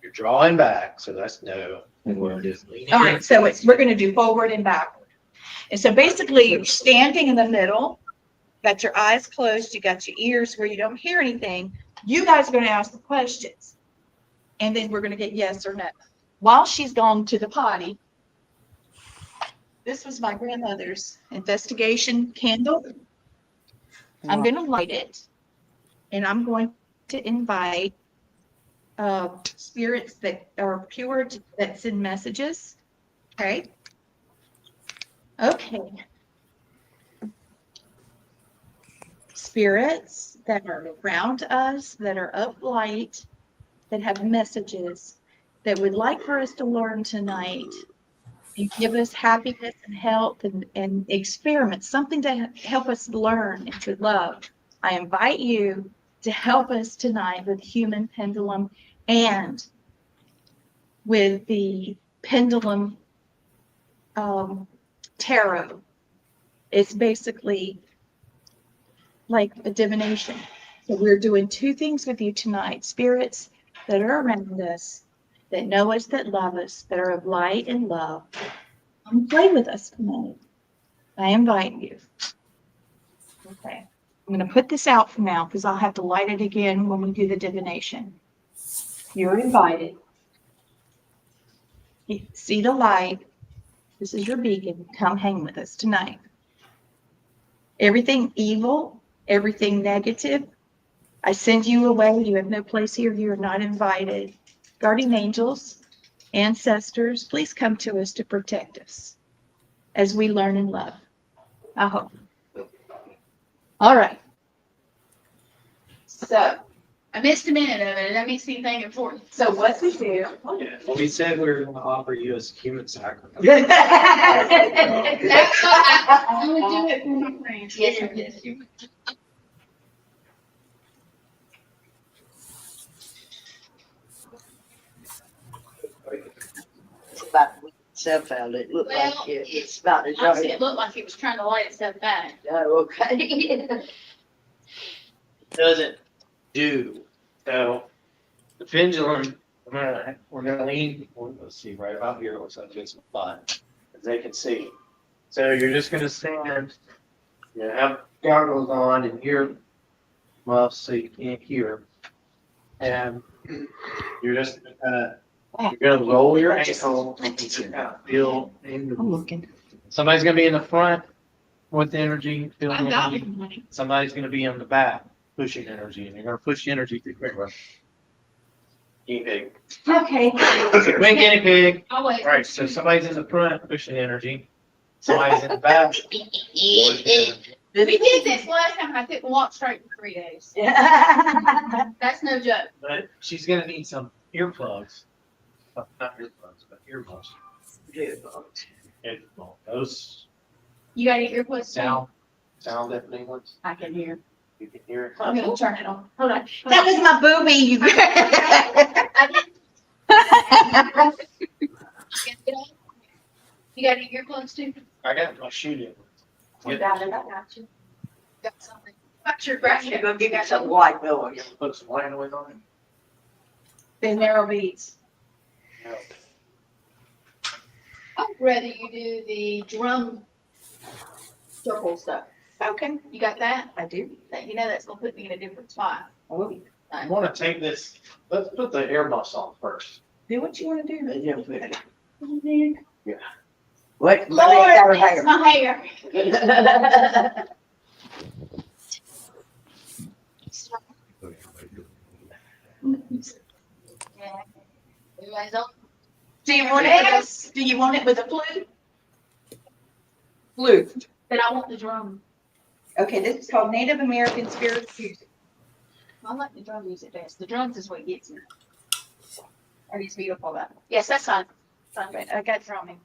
You're drawing back, so that's no. Forward is leaning. All right, so we're going to do forward and backward. And so basically, you're standing in the middle, got your eyes closed, you got your ears where you don't hear anything. You guys are going to ask the questions, and then we're going to get yes or no. While she's gone to the potty, this was my grandmother's investigation candle. I'm going to light it, and I'm going to invite spirits that are pure, that send messages. Okay. Okay. Spirits that are around us, that are of light, that have messages, that would like for us to learn tonight and give us happiness and health and experiment, something to help us learn and to love. I invite you to help us tonight with human pendulum and with the pendulum tarot. It's basically like a divination. So we're doing 2 things with you tonight. Spirits that are around us, that know us, that love us, that are of light and love. Come play with us tonight. I invite you. Okay. I'm going to put this out for now because I'll have to light it again when we do the divination. You're invited. You see the light. This is your beacon. Come hang with us tonight. Everything evil, everything negative, I send you away. You have no place here. You are not invited. Guardian angels, ancestors, please come to us to protect us as we learn and love. I hope. All right. So, I missed a minute of it. Let me see anything important. so what we do. Yeah. We said we were going to offer you as human sacrifice. I'm gonna do it for my friends. Yes, yes. It's about to put itself out. It looked Well, like it's about to Honestly, it looked like it was trying to light itself back. Oh, okay. Doesn't do. So the pendulum, we're gonna lean. Let's see, right about here looks like a good spot, as they can see. So you're just gonna stand You have goggles on and ear muffs so you can't hear. And you're just you're gonna roll your ankle and just kind of feel. I'm looking. Somebody's gonna be in the front with energy, feeling I've got energy. money. Somebody's gonna be in the back pushing energy, and you're gonna push energy through quick. Guinea pig. Okay. Wait, guinea pig. I'll wait. All right, so somebody's in the front pushing energy. Somebody's in the back. pushing energy. We did this last time. I couldn't walk straight for 3 days. That's no joke. But she's gonna need some earplugs. Not earplugs, but earmuffs. Headphones. Those You got your earplugs? sound deafening ones. I can hear. You can hear it. I'm gonna turn it on. Hold on. That was my booby. You got your earplugs too? I got my shoe in. You got it. I got you. Got something. Got your brush. Go give you some white noise. Put some white noise on it. The narrow beats. No. I'd rather you do the drum circle stuff. Okay, You got that? I do. You know that's gonna put me in a different spot. Oh, I want to take this. Let's put the earmuffs on first. do what you want to do. What? Lord, it's my hair. Yeah. Everybody's on. Do you want it with a, do you want it with a flute? Flute. But I want the drum. Okay, this is called Native American Spirit Music. I like the drum music best. The drums is what gets me. Or it's beautiful though. Yes, that's fine. Fine, but I got drumming.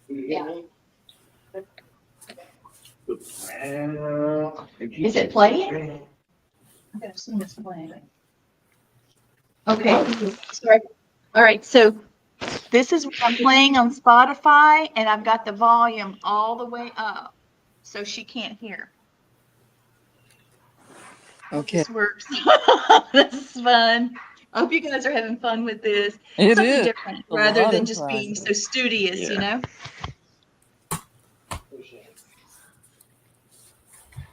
Yeah. Is it playing? I'm gonna sing this playing. Okay, sorry. All right, so this is what I'm playing on Spotify, and I've got the volume all the way up, so she can't hear. Okay. This works. This is fun. I hope you guys are having fun with this. It Something is. different, A rather lot than of just fun. being so studious, you know?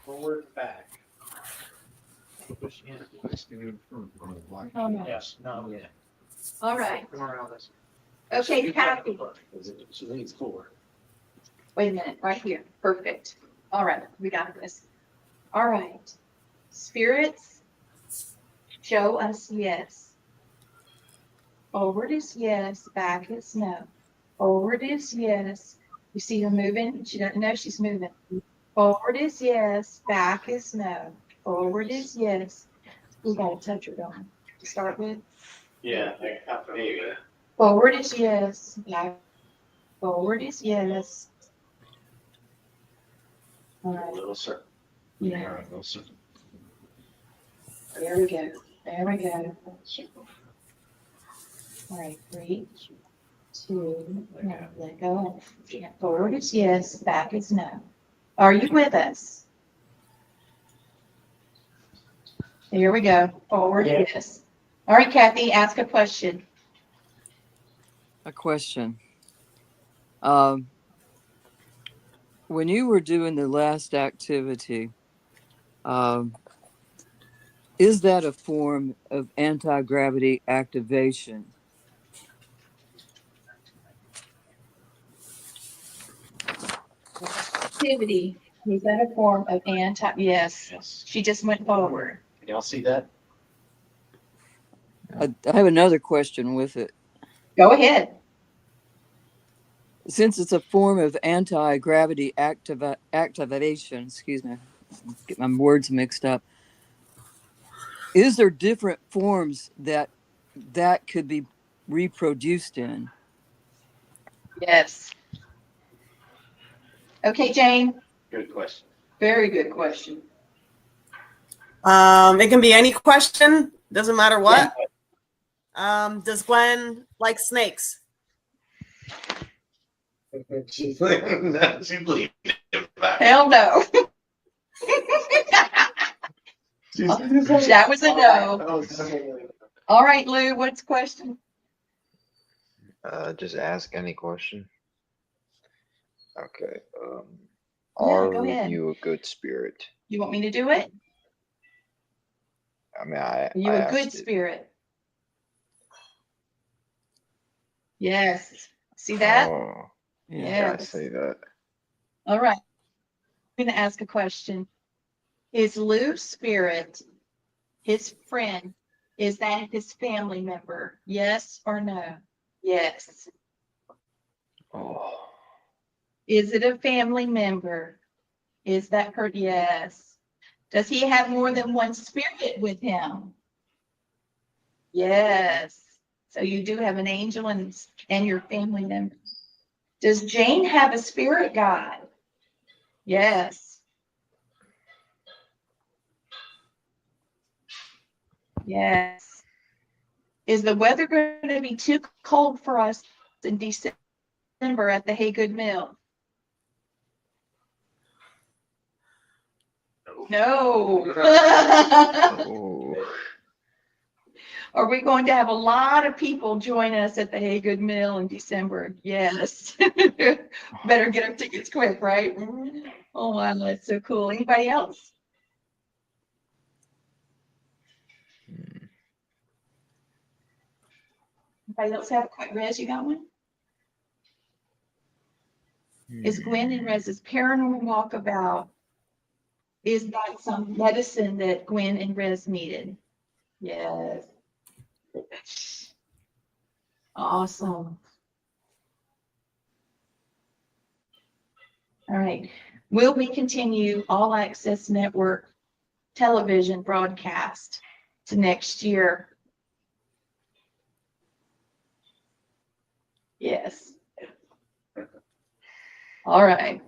Forward, back. Push in. Oh, no. Yes. No. Yeah. All right. Come around this. Okay, Kathy. She leans forward. Wait a minute, right here. Perfect. All right, we got this. All right. Spirits, show us yes. Forward is yes, back is no. Forward is yes. You see her moving? She doesn't know she's moving. Forward is yes, back is no. Forward is yes. We gotta touch her, don't we? To start with. Yeah. Maybe. Forward is yes, back. Forward is yes. All right. Little circle. Yeah. Little circle. There we go. There we go. All right, 3, 2, no, let go. Forward is yes, back is no. Are you with us? Here we go. Forward yes. All right, Kathy, ask a question. A question. When you were doing the last activity, is that a form of anti-gravity activation? Activity. Is that a form of yes. Yes. She just went forward. Y'all see that? I have another question with it. Go ahead. Since it's a form of anti-gravity activation, excuse me, get my words mixed up. Is there different forms that could be reproduced in? Yes. Okay, Jane. Good question. Very good question. It can be any question, doesn't matter what. Does Gwen like snakes? She's bleeding back. Hell no. That was a no. All right, Lou, what's the question? Just ask any question. Okay. Yeah, Are go ahead. you a good spirit? You want me to do it? I mean, I Are you I a good asked it. spirit? Yes. See that? Oh, Yeah. I Yes. say that. All right. I'm going to ask a question. Is Lou's spirit his friend? Is that his family member? Yes or no? Yes. Oh, Is it a family member? Is that her? Yes. Does he have more than one spirit with him? Yes. So you do have an angel and your family member. Does Jane have a spirit guide? Yes. Yes. Is the weather going to be too cold for us in December at the Haygood Mill? No. oh. Are we going to have a lot of people join us at the Haygood Mill in December? Yes. Better get our tickets quick, right? Oh, wow, that's so cool. Anybody else? Anybody else have a quick Rez? You got one? Is Gwen and Rez's paranormal walkabout, is that some medicine that Gwen and Rez needed? Yes. Awesome. All right. Will we continue All Access Network television broadcast to next year? Yes. All right.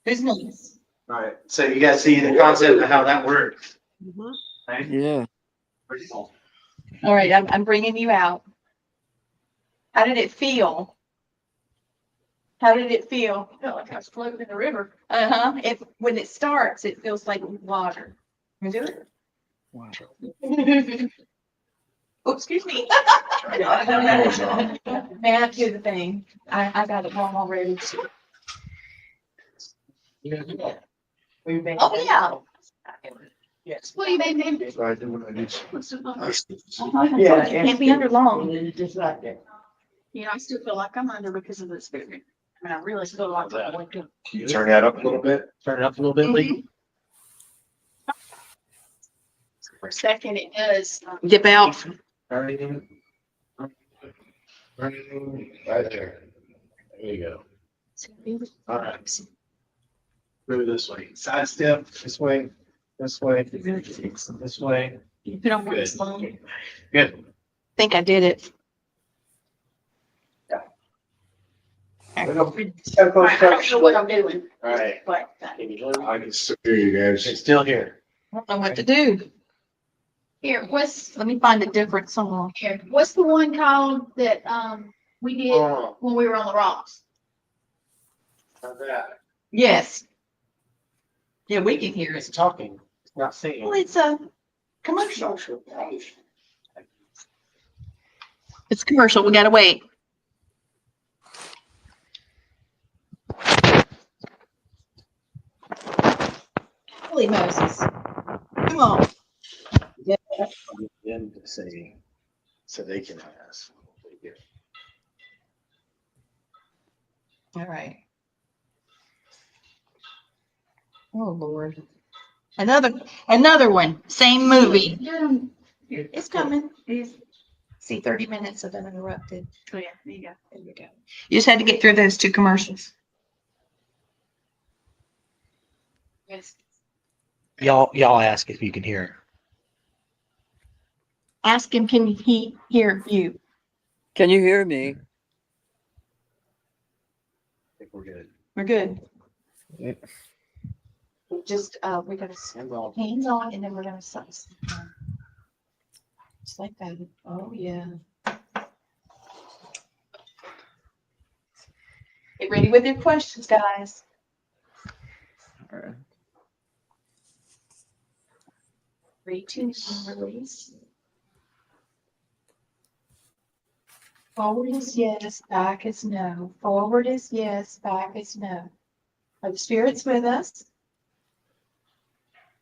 Who's next? All right. So you guys see the concept of how that works. Right? Yeah. All right. I'm bringing you out. How did it feel? How did it feel? I felt like I was floating in the river. If when it starts, it feels like water. You do it. Wow. Oh, excuse me. May I do the thing? I got it wrong already. Oh, yeah. Yes. What do you mean? Yeah, can't be under long. You know, I still feel like I'm under because of the spirit. I mean, I really feel like I wake up. You turn that up a little bit. Turn it up a little bit, Lee. For a second, it does. Dip out. Turning. Right there. There you go. All right. Move this way. Side step. This way. This way. This way. You put on one Good. slide. Good. Think I did it. I don't know what I'm doing, All right. but I can still hear you guys. It's still here. I don't know what to do. here, Let me find a different song. what's the one called that we did Oh, when we were on the rocks? how's that? Yes. Yeah, we can hear It's it. talking. It's not singing. Well, it's a commercial. It's commercial. We gotta wait. Holy Moses. Come on. Them to say, so they can ask. All right. Oh, Lord. Another one. Same movie. It's coming. See, 30 minutes of uninterrupted. Oh, yeah, there you go. There you go. You just had to get through those two commercials. Yes. Y'all ask if you can hear. Ask him, can he hear you? Can you hear me? I think we're good. We're good. Yep. Just, we're gonna hands on and then we're gonna stop. Just like that. Oh, yeah. Get ready with your questions, guys. All right. 3, 2, 1, release. Forward is yes, back is no. Forward is yes, back is no. Are the spirits with us?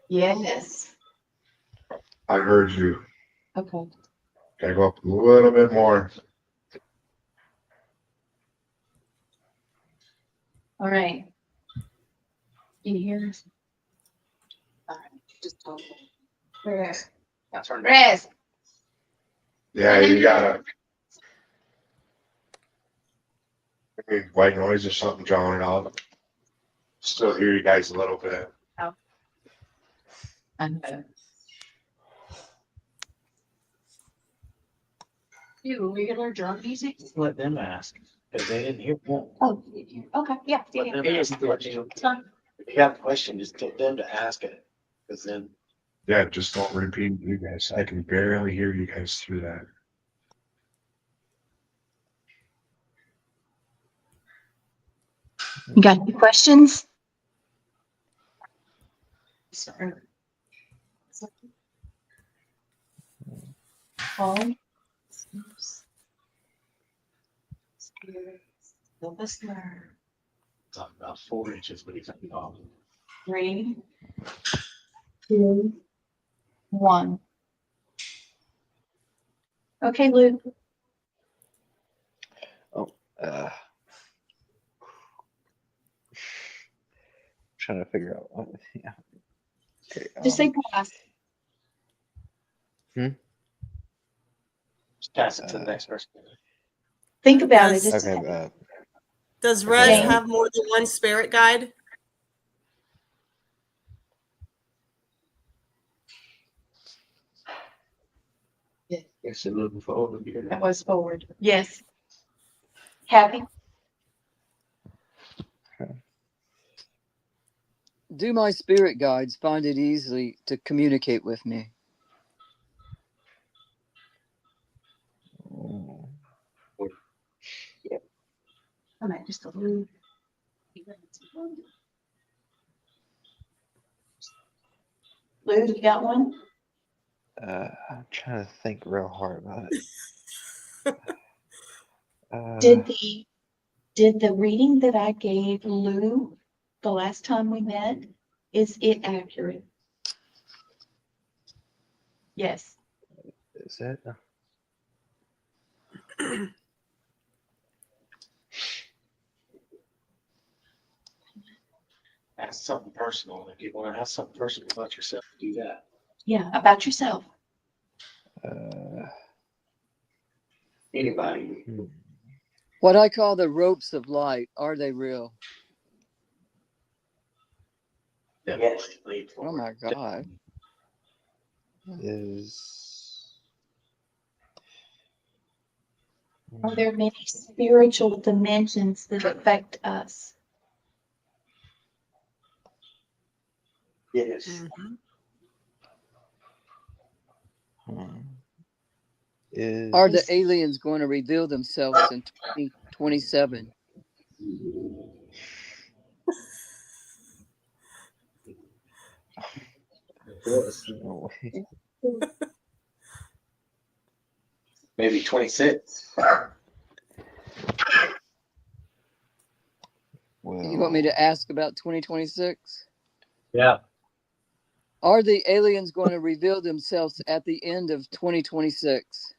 Yes. I heard you. Okay. Gotta go up a little bit more. All right. Can you hear us? All right. Just talk. Rest. That's right. Rest. Yeah, you gotta. Maybe white noise or something drawing it out. Still hear you guys a little bit. You regular drum music? Just let them ask, because they didn't hear that. Oh, you did hear. Okay, yeah. Let them ask the question. It's fine. If you have a question, just get them to ask it, because then. Yeah, just don't repeat you guys. I can barely hear you guys through that. You got any questions? Sorry. All spirits of us learn. Talking about 4 inches, but he's not off. 3, 2, 1. Okay, Luke. Trying to figure out what, yeah. Okay, Just say pass. Just pass it to the next person. Think about it. Does- Just okay, Does Reg Okay. have more than one spirit guide? Yes, it moving forward here. that was forward. Yes. Happy. Do my spirit guides find it easily to communicate with me? I'm at just a little. Lou, you got one? I'm trying to think real hard about it. Did the reading that I gave Lou the last time we met, is it accurate? Yes. Is it? Ask something personal. If you want to ask something personal about yourself, do that. Yeah, about yourself. Anybody. What I call the ropes of light, are they real? Yes. Oh my God. Are there many spiritual dimensions that affect us? Yes. Are the aliens going to reveal themselves in 2027? No way. Maybe 26. You want me to ask about 2026? Yeah. Are the aliens going to reveal themselves at the end of 2026?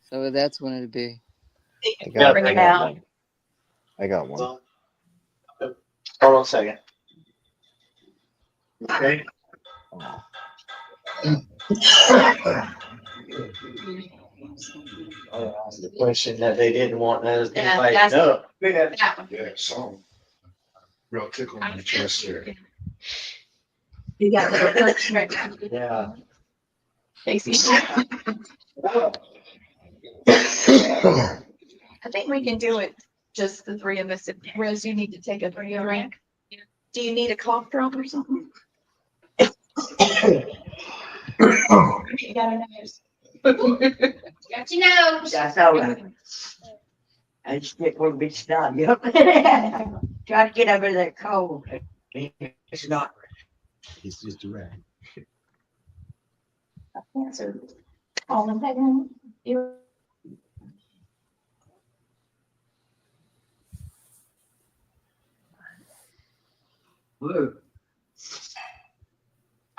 So that's when it'd be. Bring it out. One. I got one. Well, hold on a second. Okay. I asked the question that they didn't want us to Yeah, invite that's- up. That one. Yeah, so real tickle in the chest here. You got the look straight. Yeah. Casey. I think we can do it, just the three of us. If Rose, you need to take a drink. Do you need a cough drop or something? You got a nose. Got your nose. That's all right. I just get one big snot, yep. Try to get over that cold. It's not. It's just a rat. Cancer. All in favor? You-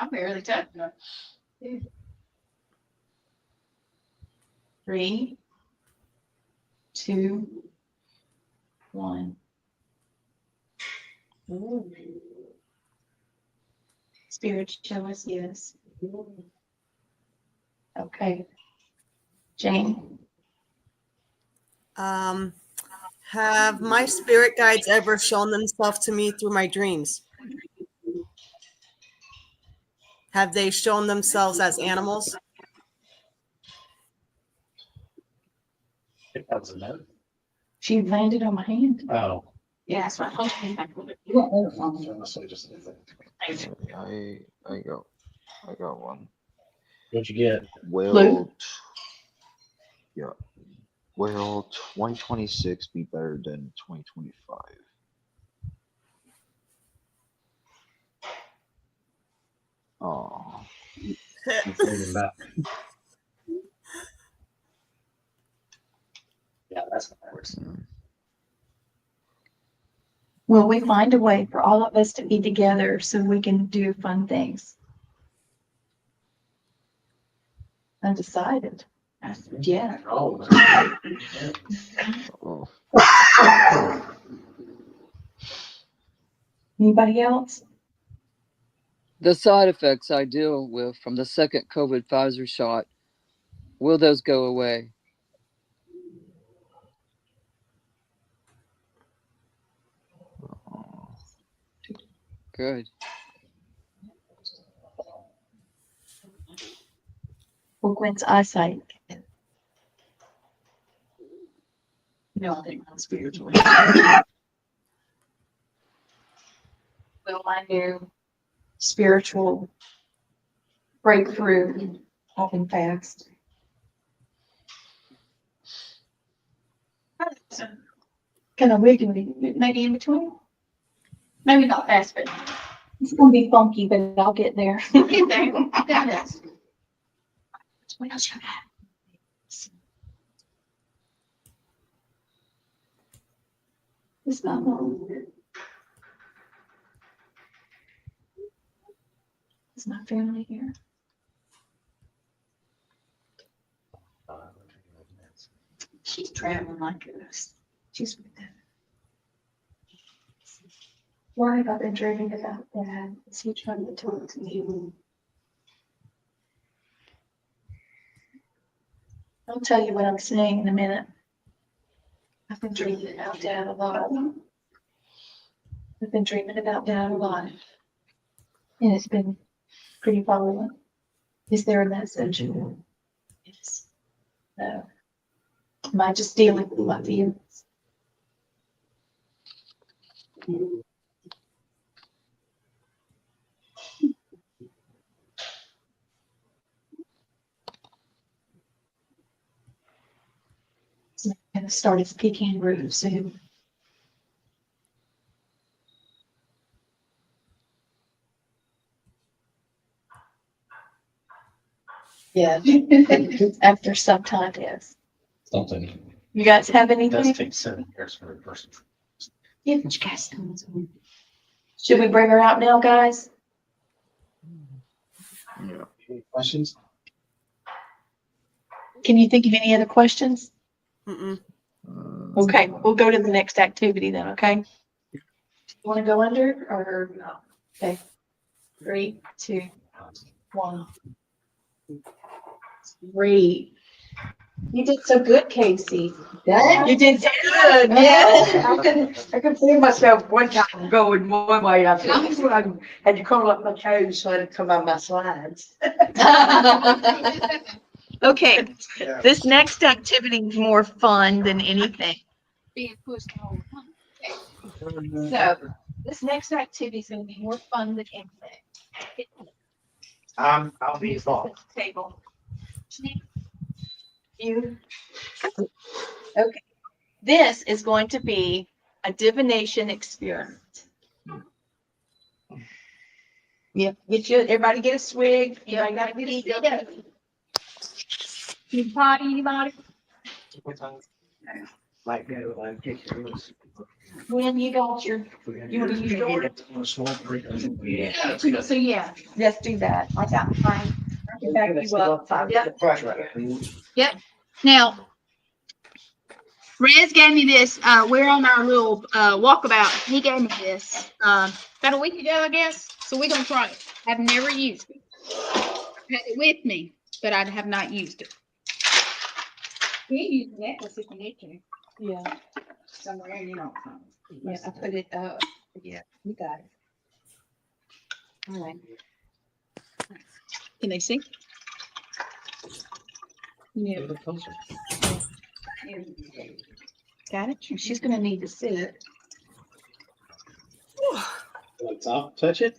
I barely touched it. 3, 2, 1. Ooh. Spirit, show us yes. Okay. Jane? Have my spirit guides ever shown themselves to me through my dreams? Have they shown themselves as animals? That was a no. She landed on my hand. Oh. Yeah, that's what I I got one. What'd you get? Will yeah. Will 2026 be better than 2025? Oh. Yeah, that's what works. Will we find a way for all of us to be together so we can do fun things? Undecided. I said, yeah. Oh. Anybody else? The side effects I deal with from the second COVID Pfizer shot, will those go away? Good. Well, Gwen's eyesight. No, I think not spiritually. Will my new spiritual breakthrough happen fast? Can I wiggle it maybe in between? Maybe not fast, but it's gonna be funky, but I'll get there. Get there. Got it. What else you got? It's not long. Is my family here? She's traveling like us. She's with them. Why have I been dreaming about that? Is he trying to talk to me? I'll tell you what I'm saying in a minute. I've been dreaming about Dad a lot. I've been dreaming about Dad a lot. And it's been pretty violent. Is there a message? Yes. No. Am I just dealing with my feelings? So I'm gonna start his pecan root soon. Yeah. After some time, yes. Something. You guys have It does anything? take 7 years for a person. Yeah, but you guys know. Should we bring her out now, guys? Yeah. Any questions? Can you think of any other questions? Mm-mm. Okay, we'll go to the next activity then, okay? You want to go under or no? Okay. 3, 2, 1. Great. You did so good, Casey. You did so good, yeah. I can feel myself one time going one way. I had to curl up my toes so I didn't come on my slides. Okay, this next activity is more fun than anything. Being pushed all the time. So, this next activity is going to be more fun than anything. I'll be involved. Table. You. Okay. This is going to be a divination experiment. Yeah, everybody get a swig. Everybody got to get a swig. You potty, anybody? When you got your, you want to use yours? So yeah. Let's do that. I got mine. I can back you up. Yep. Now, Rez gave me this. We're on our little walkabout. He gave me this about a week ago, I guess. So we're gonna try it. I've never used it. I had it with me, but I have not used it. You can use the necklace if you need to. Yeah, Somewhere, you know. yeah, I put it, yeah, you got it. All right. Can they see? Yeah. Got it? She's gonna need to sit. Touch it.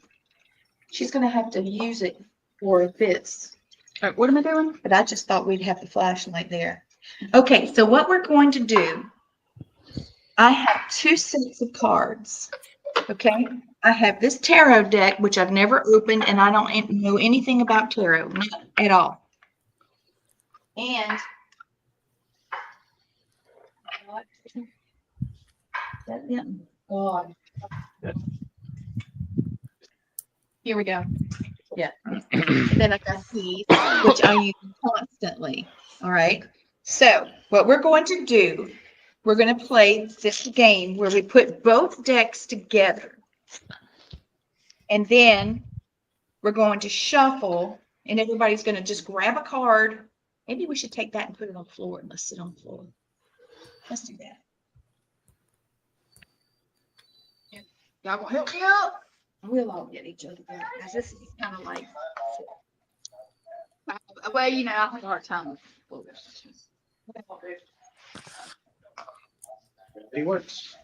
She's gonna have to use it for this. All right, what am I doing? But I just thought we'd have the flashlight there. Okay, so what we're going to do, I have 2 sets of cards. Okay, I have this tarot deck, which I've never opened, and I don't know anything about tarot, not at all. And God. Here we go. Yeah. Then I got these. Which I use constantly. All right. So what we're going to do, we're going to play this game where we put both decks together. And then we're going to shuffle, and everybody's going to just grab a card. Maybe we should take that and put it on the floor and let's sit on the floor. Let's do that. Y'all gonna help me out? We'll all get each other there, because this is kind of like, Well, you know, I have a hard time with It works.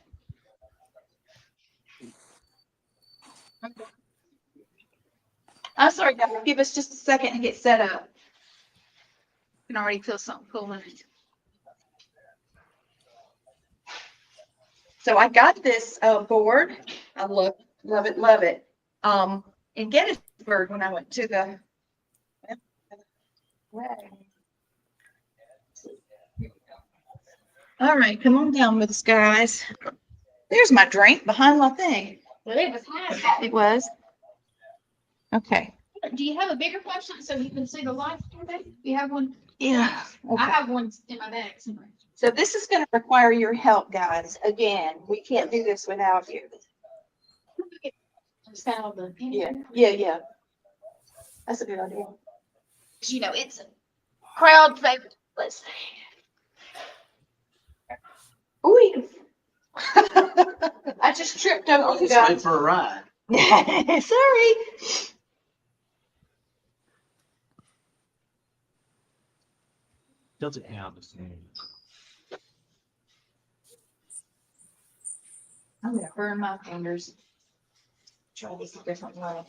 I'm sorry, guys. Give us just a second to get set up. I can already feel something pulling it. So I got this board. I love it, love it. In Gettysburg, when I went to the all right, come on down with us, guys. There's my drink behind my thing. Well, it was high. It was. Okay. Do you have a bigger flashlight so you can see the lights? Do you have one? Yeah. I Okay. have one in my bag somewhere. So this is going to require your help, guys. Again, we can't do this without you. Sound the Yeah. That's a good idea. You know, it's a crowd favorite. Let's see. Ooh. I just tripped over you guys. for a ride. Sorry. Doesn't have the same. I'm gonna burn my fingers. Try this a different way.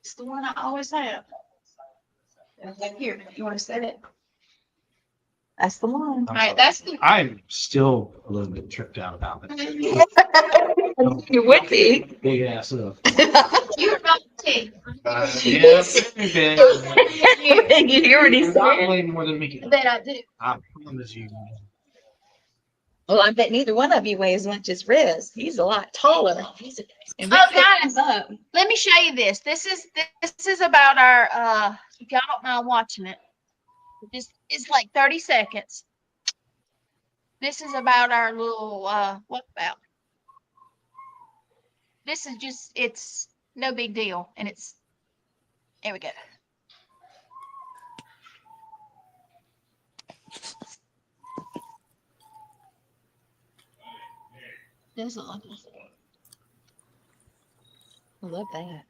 It's the one I always have. Okay, here, you want to set it? That's the one. All right, that's the. I'm still a little bit tripped out about it. You would be. Big ass up. You're not take. Yeah, okay. You hear what he You're not said? way more than me. That I do. I promise you. Well, I bet neither one of you weigh as much as Riz. He's a lot taller. And Oh, Riz guys. picks up. Let me show you this. This is about our if y'all don't mind watching it. This is like 30 seconds. This is about our little what about? This is just it's no big deal. And it's there we go. Does look like this. I love that.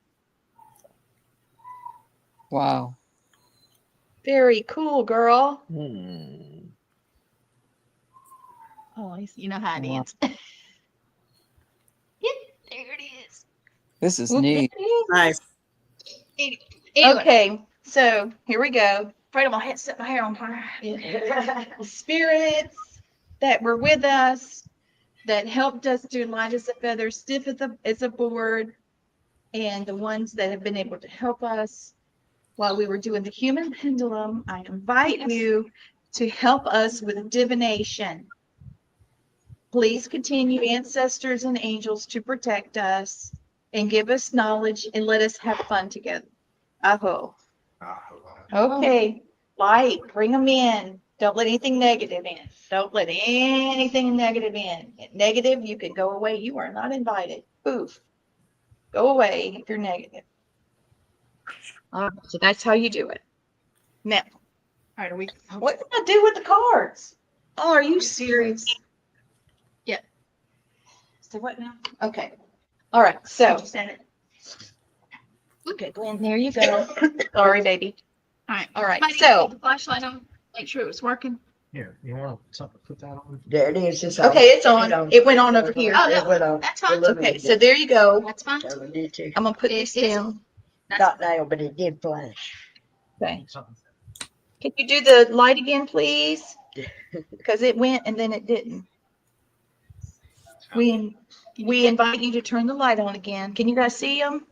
Wow. Very cool, girl. Oh, you know how it Wow. is. Yep, there it is. This is neat. Nice. Anyway, Okay, so here we go. Afraid I'm gonna set my hair on fire. Spirits that were with us, that helped us do light as a feather, stiff as a board, and the ones that have been able to help us while we were doing the human pendulum, I invite you to help us with divination. Please continue, ancestors and angels, to protect us and give us knowledge and let us have fun together. Aho. Okay, light, bring them in. Don't let anything negative in. Don't let anything negative in. Negative, you can go away. You are not invited. Poof. Go away if you're negative. All right, so that's how you do it. Now, all right, what did I do with the cards? Oh, are you serious? Yeah. So what now? Okay. All right, so. Okay, Glenn, there you go. Sorry, baby. All right, so. The flashlight on, make sure it was working. Here, you want something to put that on? There it is. It's Okay, it's on. It went on over here. Oh, it went on. That's fine. Illuminated. Okay, so there you go. That's fine. So we did too. I'm gonna put this down. Not now, but it did flash. Okay. Can you do the light again, please? Because it went and then it didn't. We invite you to turn the light on again. Can you guys see them?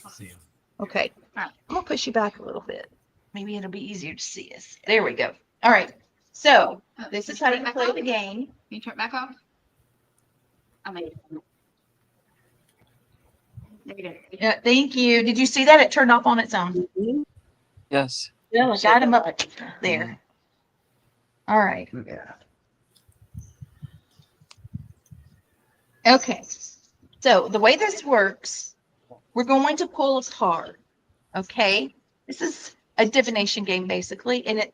I'll see him. Okay. All right. I'm gonna push you back a little bit. Maybe it'll be easier to see us. There we go. All right. So this is how you play the game. Can you turn it back off? I made it. Yeah, thank you. Did you see that? It turned off on its own. Yes. Well, I got him up there. All right. Yeah. Okay. So the way this works, we're going to pull a card. Okay. This is a divination game, basically, and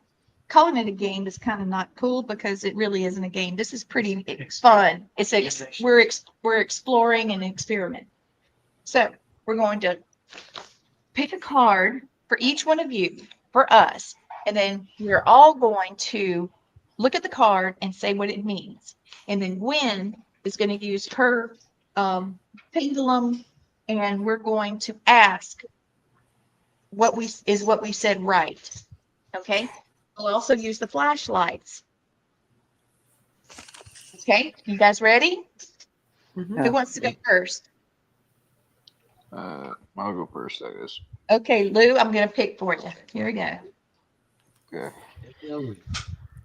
calling it a game is kind of not cool because it really isn't a game. This is pretty fun. We're exploring and experiment. So we're going to pick a card for each one of you, for us, and then we're all going to look at the card and say what it means. And then Gwen is going to use her pendulum, and we're going to ask what we said right. Okay. We'll also use the flashlights. Okay, you guys ready? Mm-hmm. Who wants to go first? I'll go first, I guess. Okay, Lou, I'm gonna pick for you. Here we go. Okay.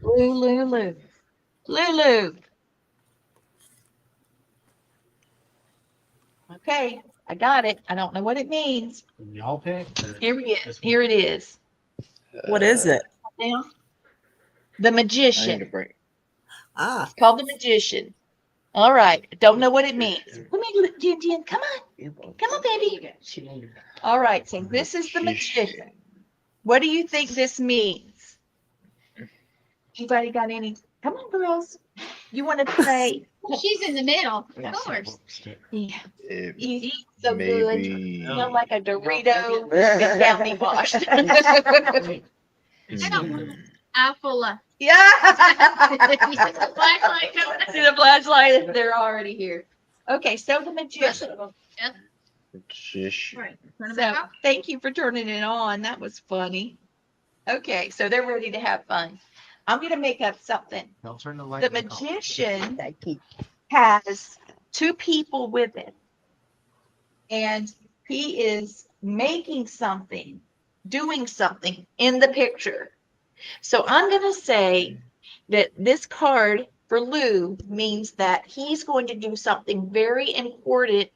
Lulu. Okay, I got it. I don't know what it means. Y'all pick. Here it is. What is it? Now, the I need to magician. bring. Ah, It's called the magician. All right. Don't know what it means. Come here, Jen. Come on, baby. All right. So this is the magician. What do you think this means? Anybody got any? Come on, girls. You want to play? She's in the middle, of course. Yeah. It You eat so good. maybe. Feel like a Dorito and county washed. I don't want an apple. Yeah. Flashlight coming. See the flashlight? They're already here. Okay, so the magician. Magician. Right. Turn it So back off. thank you for turning it on. That was funny. Okay, so they're ready to have fun. I'm going to make up something. Don't turn the light The back on. magician has two people with him, and he is making something, doing something in the picture. So I'm going to say that this card for Lou means that he's going to do something very important,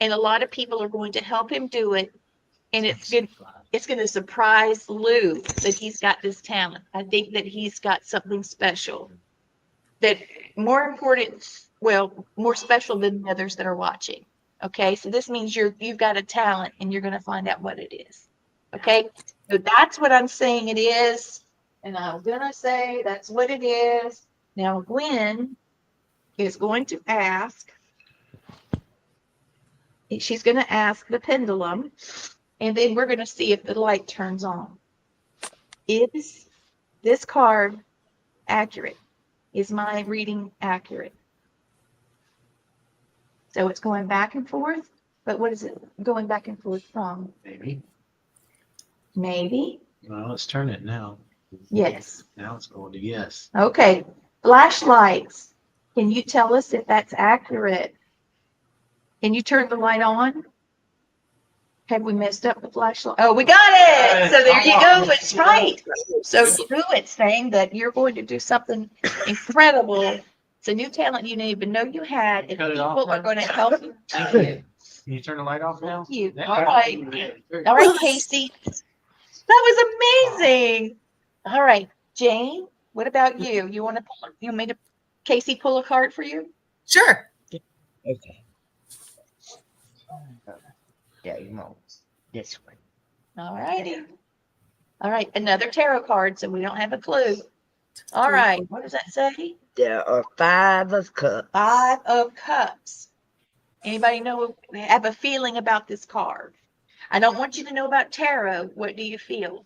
and a lot of people are going to help him do it, and it's going to surprise Lou that he's got this talent. I think that he's got something special, that more important, well, more special than the others that are watching. Okay, so this means you've got a talent, and you're going to find out what it is. Okay, so that's what I'm saying it is, and I'm going to say that's what it is. Now Gwen is going to ask. She's going to ask the pendulum, and then we're going to see if the light turns on. Is this card accurate? Is my reading accurate? So it's going back and forth, but what is it going back and forth from? Maybe. Maybe? Well, let's turn it now. Yes. Now it's going to yes. Okay. Flashlights. Can you tell us if that's accurate? Can you turn the light on? Have we messed up the flashlight? Oh, we got it. So there you go. It's right. So do it, saying that you're going to do something incredible. It's a new talent you didn't even know you had, and Cut it people off, are going to help you. Thank you. Can you turn the light off now? You. Yeah. All right. All right, Casey. That was amazing. All right, Jane, what about you? You want me to, Casey, pull a card for you? Sure. Okay. Yeah, you know, this one. All righty. All right, another tarot card, so we don't have a clue. All right, what does that say? There are 5 of cups. 5 of Cups. Anybody have a feeling about this card? I don't want you to know about tarot. What do you feel?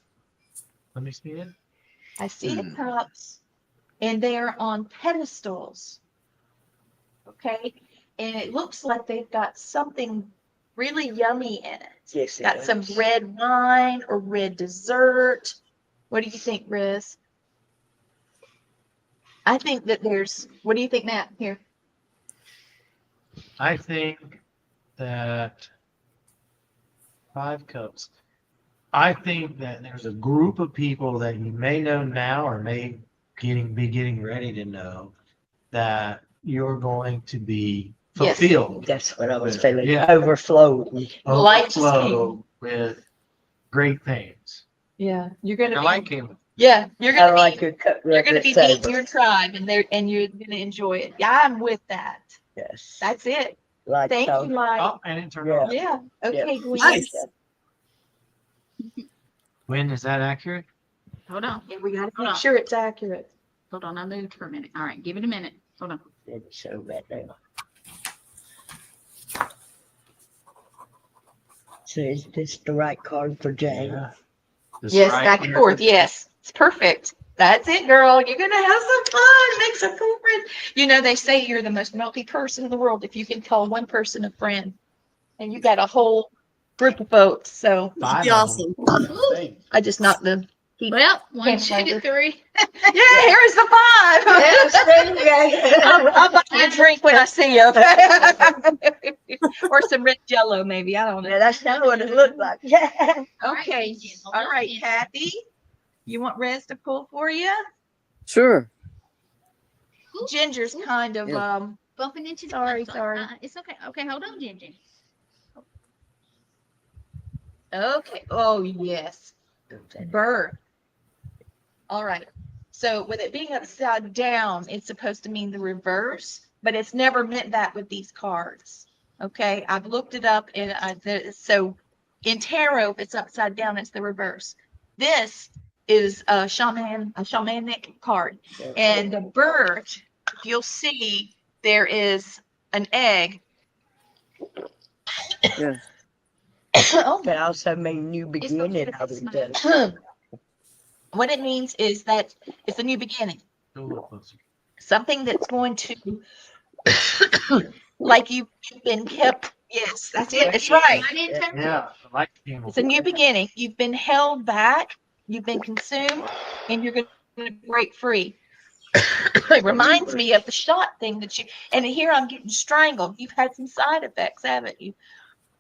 Let me see it. I see the cups, and they're on pedestals. Okay, and it looks like they've got something really yummy in it. Yes, it Got some does. red wine or red dessert. What do you think, Riz? I think that what do you think, Matt? Here. I think that 5 cups. I think that there's a group of people that you may know now or may be getting ready to know that you're going to be Yes. fulfilled. That's what I was with. feeling. Yeah. Overflowing. Overflow with great things. Yeah, you're gonna I be. like him. Yeah, you're I gonna be. like your cup. You're gonna be rubbing beating your tribe, and you're gonna enjoy it. Yeah, I'm with that. Yes. That's it. Like Thank so. you, Mike. Oh, and it turned Yeah. off. Yeah. Okay, Gwen. Nice. When is that accurate? Hold on. Yeah, we gotta Hold make on. sure it's accurate. Hold on. I moved for a minute. All right. Give it a minute. Hold on. Let me show that now. So is this the right card for Jane? Yeah. This Yes, right back and here. forth. Yes, it's perfect. That's it, girl. You're gonna have some fun. Make some cool friends. You know, they say you're the most wealthy person in the world if you can call one person a friend, and you got a whole group of folks. So That'd be 5 of awesome. them. I just knocked the. Well, 1, Can't 2 find to it. 3. Yeah, here's the 5. I'll buy you a drink when I see you. Or some red Jello, maybe. I don't know. Yeah, that's not what it looked like. Yeah. Okay. All right, Kathy. You want Rez to pull for you? Sure. Ginger's kind of Yeah. Bumping into the Sorry, flashlight. sorry. It's okay. Okay, hold on, Ginger. Okay. Oh, yes. Bird. All right. So with it being upside down, it's supposed to mean the reverse, but it's never meant that with these cards. Okay. I've looked it up, and so in tarot, if it's upside down, it's the reverse. This is a shamanic card, and the bird. If you'll see, there is an egg. Yeah. Oh, But also mean new It's not beginning. gonna I be would smart. do. what it means is that it's a new beginning. Go a little closer. Something that's going to, like you've been kept. Yes, that's it. That's right. I didn't turn Yeah, I like the candle. It's a new beginning. You've been held back. You've been consumed, and you're going to break free. It reminds me of the shot thing that you. And here I'm getting strangled. You've had some side effects, haven't you?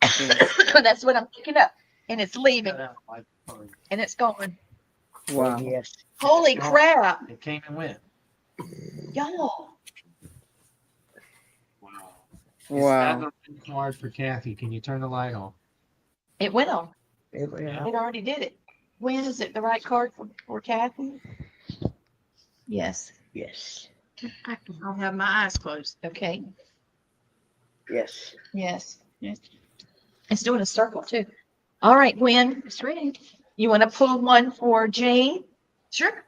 That's what I'm picking up, and it's leaving, and it's gone. Wow. Yes. Holy Gone. crap, It came and went. y'all! Wow. Wow. Is that the card for Kathy? Can you turn the light on? It went on. It went It out. already did it. When is it the right card for Kathy? Yes. Yes. I'll have my eyes closed. Okay. Yes. Yes. Yes. It's doing a circle too. All right, Gwen. It's ready. You want to pull one for Jane? Sure.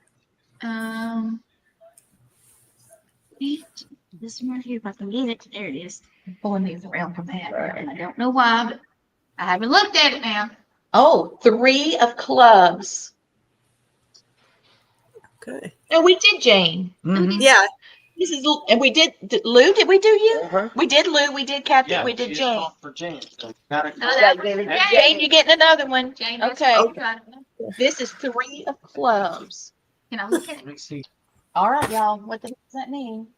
This one right here, if I can get it, there it is. I'm pulling these around from that. And I don't know why, but I haven't looked at it now. Oh, 3 of clubs. Okay. No, we did Jane. Mhm. Yeah. This is and we did Lou. Did we do you? Uh-huh. We did Lou. We did Kathy. Yeah, we did she's Jane. called for Jane. So got it. Jane, you're getting another one. Jane, Okay. okay. This is 3 of clubs. Can I look at Let it? me see. All right, y'all. What the heck does that mean?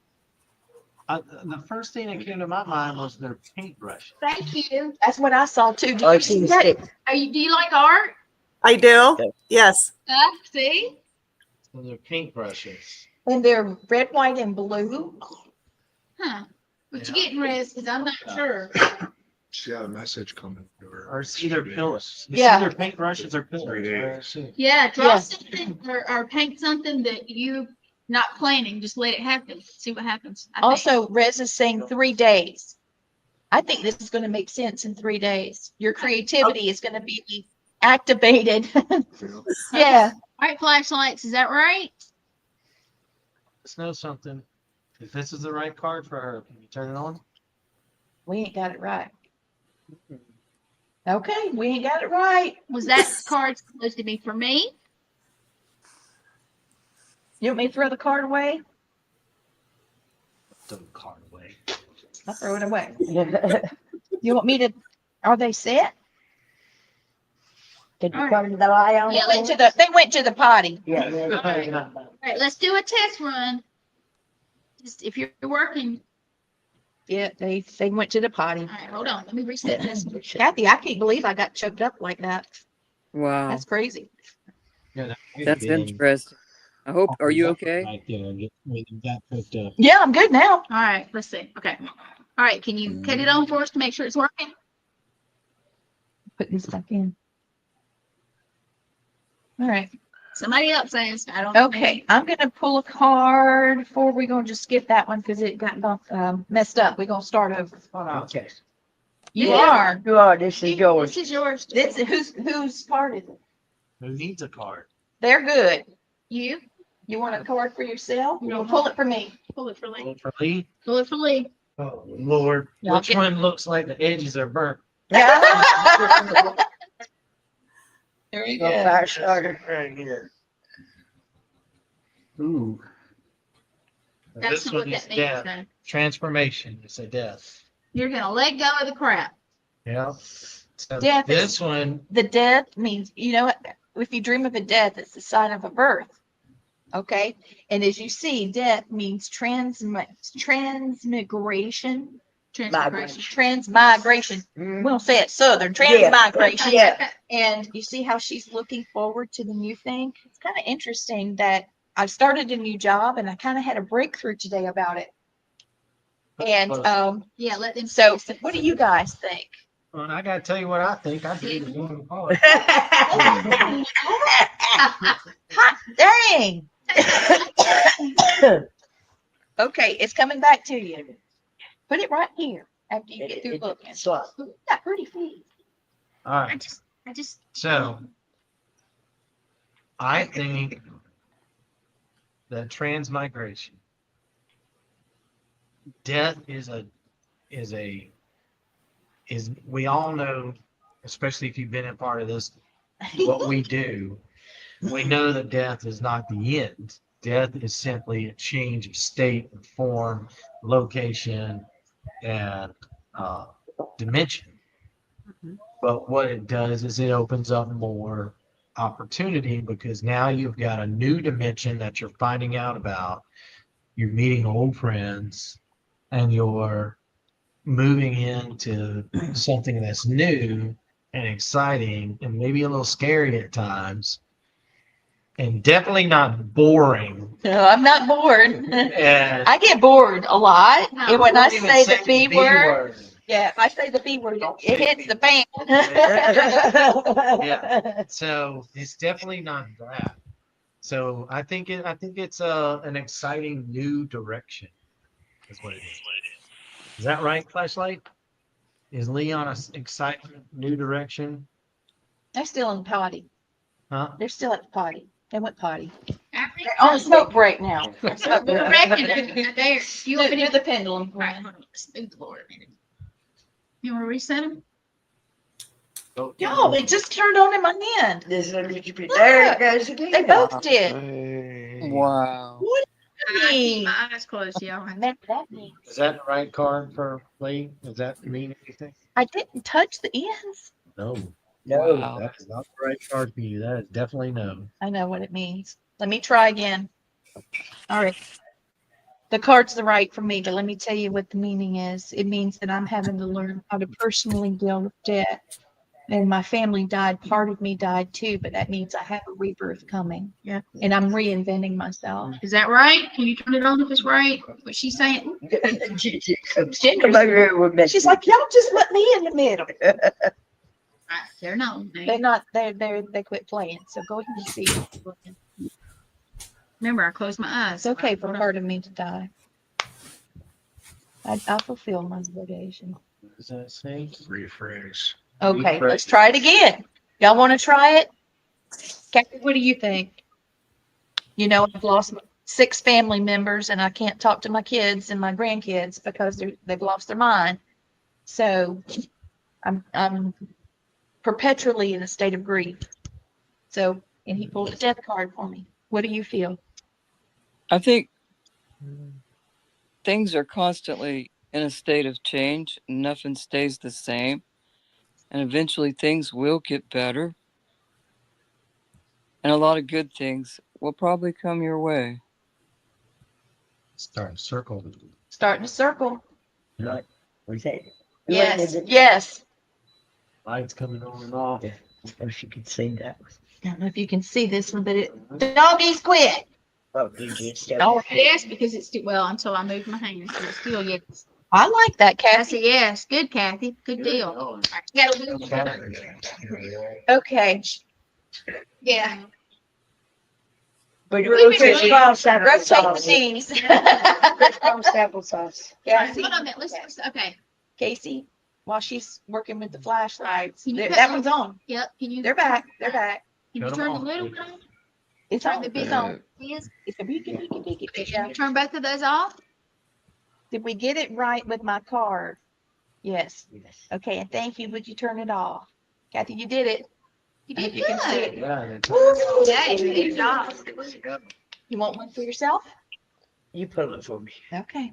The first thing that came to my mind was their paintbrush. Thank you. That's what I saw too. Did Oh, you she see was that? sick. Do you like art? I do. Yes. See? So they're paintbrushes. And they're red, white, and blue. Huh. What you Yeah. getting, Riz? Because I'm not sure. She got a message coming to her. Or it's either pillars. It's Yeah. either paintbrushes or pillars. 3 days. Yeah, draw Yeah. something or paint something that you not planning. Just let it happen. See what happens. I think. Also, Rez is saying 3 days. I think this is going to make sense in 3 days. Your creativity is going to be activated. Yeah. All right, flashlights. Is that right? Let's know something. If this is the right card for her, can you turn it on? We ain't got it right. Okay, we ain't got it right. Was that card supposed to be for me? You want me to throw the card away? Throw the card away. I'll throw it away. You want me to? Are they set? Did you come to the lie on? They went to the potty. Yeah. All right, let's do a test run. Just if you're working. Yeah, they went to the potty. All right, hold on. Let me reset this. Kathy, I can't believe I got choked up like that. Wow. That's crazy. Yeah, That's interesting. I hope. Are you okay? Right there. When you got hooked up. Yeah, I'm good now. All right, let's see. Okay. All right, can you cut it on for us to make sure it's working? Put this back in. All right. Somebody else says. I don't know. Okay, I'm gonna pull a card for. We're gonna just skip that one because it got messed up. We're gonna start over. Okay. You Yeah. are. You are. This is yours. This is yours. This whose card is it? Who needs a card? They're good. You You want a card for yourself? No. You'll pull it for me. pull it for Lee. One for Lee. Pull it for Lee. Oh Lord, Yeah, which one looks like the edges are burnt? There you Go go. fire starter. Right here. Ooh. Now, That's this not what one is that means. death. Though. Transformation. It's a death. You're gonna let go of the crap. Yeah. So Death is- this one, The death means, you know, if you dream of a death, it's the sign of a birth. Okay. And as you see, death means transmigration. Transmigration. We don't say it southern. Transmigration. Yeah. And you see how she's looking forward to the new thing? It's kind of interesting that I started a new job and I kind of had a breakthrough today about it. And Yeah, let them. so what do you guys think? well, I gotta tell you what I think. I think it's one card. Hot dang. Okay, it's coming back to you. Put it right here after you get through looking. Swap. Ooh, got pretty feet. All right. I just. So I think that transmigration, death is we all know, especially if you've been a part of this, what we do, we know that death is not the end. Death is simply a change of state, and form, location, and dimension. But what it does is it opens up more opportunity because now you've got a new dimension that you're finding out about. You're meeting old friends and you're moving into something that's new and exciting and maybe a little scary at times and definitely not boring. No, I'm not bored. And I get bored a lot. And when I even say the B word, word. yeah, if I say the B word, it hits the fan. Yeah. So it's definitely not that. So I think it's an exciting new direction. Is what it is. Is that right, Flashlight? Is Lee on an exciting new direction? They're still in the potty. Huh? They're still at the potty. They went potty. I think They're on smoke break now. Smoke break. there. You want me Do to the pendulum. All right, hold on. Let's move the board a minute. You want to reset them? Y'all, it just turned on in my hand. There it goes again. They both did. Hey. Wow. What I do you keep mean? my eyes closed, y'all. That means Is that the right card for Lee? Does that mean anything? I didn't touch the ends. No. No. Wow. That is not the right card for you. That is definitely no. I know what it means. Let me try again. All right. The card's the right for me, but let me tell you what the meaning is. It means that I'm having to learn how to personally deal with death. And my family died. Part of me died too, but that means I have a rebirth coming. Yeah. And I'm reinventing myself. Is that right? Can you turn it on if it's right? What she's saying? She's like, y'all just let me in the middle. They're not. They quit playing. So go ahead and see. Remember, I closed my eyes. It's okay for part of me to die. I'll fulfill my obligation. What does that say? Rephrase. Okay, let's try it again. Y'all want to try it? Kathy, what do you think? You know, I've lost 6 family members and I can't talk to my kids and my grandkids because they've lost their mind. So I'm perpetually in a state of grief. So, and he pulled a death card for me. What do you feel? I think things are constantly in a state of change. Nothing stays the same. And eventually things will get better. And a lot of good things will probably come your way. Starting to circle. Starting to circle. Right. Was that? Yes. Yes. Lights coming on and off. I wish you could see that. I don't know if you can see this one, but doggies quit. Oh, did you? Oh, Yes, because it's too well until I move my hands. But it's still yes. I like that, I Kathy. said yes. Good, Kathy. Good deal. All right, you gotta move your- Okay. Yeah. But We've been it's doing- cross Rotate the applesauce. knees. Cross applesauce. Casey, Hold on a minute. Okay. Casey, while she's working with the flashlights, Can you put that some- one's on. Yep. Can you? They're back. They're back. Can you Shut 'em turn the off. little one on? It's Turn on. the big It's on. It's a beacon. Can you turn both of those off? Did we get it right with my card? Yes. Okay, and thank you. Would you turn it off? Kathy, you did it. You I did hope you can see good. it. Yeah, Woo! Yeah, good job. You want one for yourself? You pull it for me. Okay.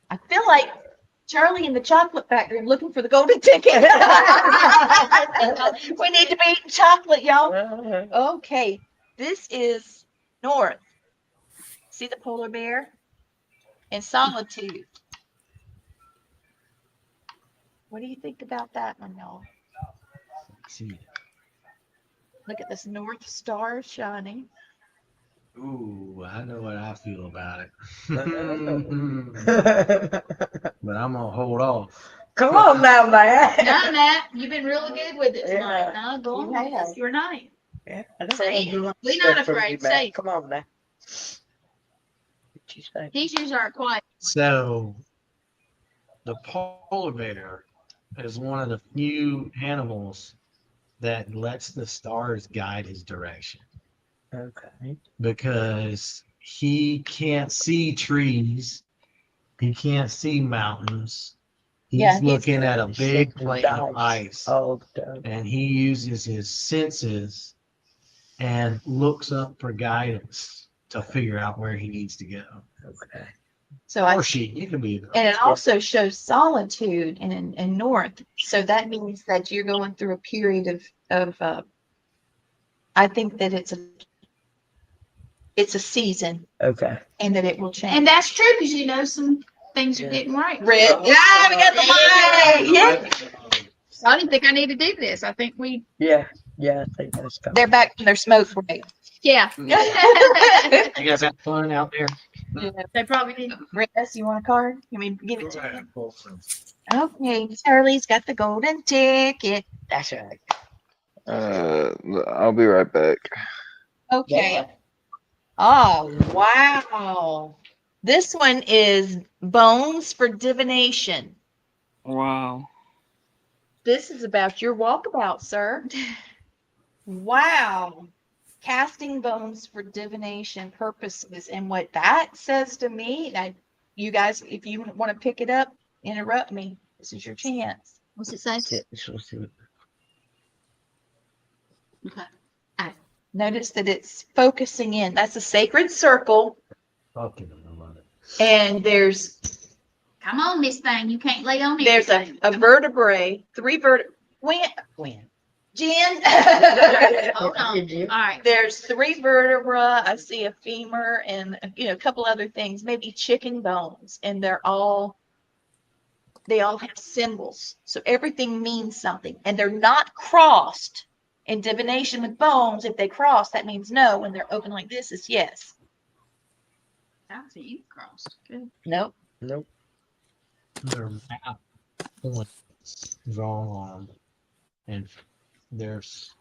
I feel like Charlie in the chocolate factory looking for the golden ticket. We need to be eating chocolate, y'all. Okay, this is north. See the polar bear? And solitude. What do you think about that one, y'all? Look at this north star shining. Ooh, I know what I feel about it. But I'm gonna hold off. Come on now, man. No, Matt, you've been really good with it tonight. Yeah. No, go on. You have. It's your night. Yeah, I don't Say, want to do we stuff not from afraid, you, man. say. Come on now. What you say? These usually aren't quiet. So, the polar bear is one of the few animals that lets the stars guide his direction Okay. because he can't see trees, he can't see mountains. He's Yeah, he's looking at a big plate of ice, All the time. and he uses his senses and looks up for guidance to figure out where he needs to go. Okay. so I Or she, it can be either. and it also shows solitude and north. So that means that you're going through a period of I think that it's a season Okay. and that it will change. And that's true because you know some things are getting right. Red. Yeah, we got the light. Yeah. So I didn't think I need to do this. I think we, Yeah. Yeah, I think that's coming. They're back from their smoke break. yeah. You guys have fun out there? They probably did. Rez, you want a card? You mean give it to me? Okay, Charlie's got the golden ticket. That's right. I'll be right back. Okay. Yeah. Oh, wow. This one is Bones for Divination. Wow. This is about your walkabout, sir. Wow. Casting bones for divination purposes. And what that says to me, now, you guys, if you want to pick it up, interrupt me. This is your chance. What's it say? Okay. Notice that it's focusing in. That's a sacred circle. And there's Come on, Miss Thing. You can't lay on a everything. vertebrae, 3 vertebrae. When Jen. Hold on. All right. There's 3 vertebra. I see a femur and a couple other things, maybe chicken bones, and they all have symbols. So everything means something, and they're not crossed. In divination with bones, if they cross, that means no. When they're open like this, it's yes. I see you crossed. Good. Nope. Nope. Their map points drawn on them, and there's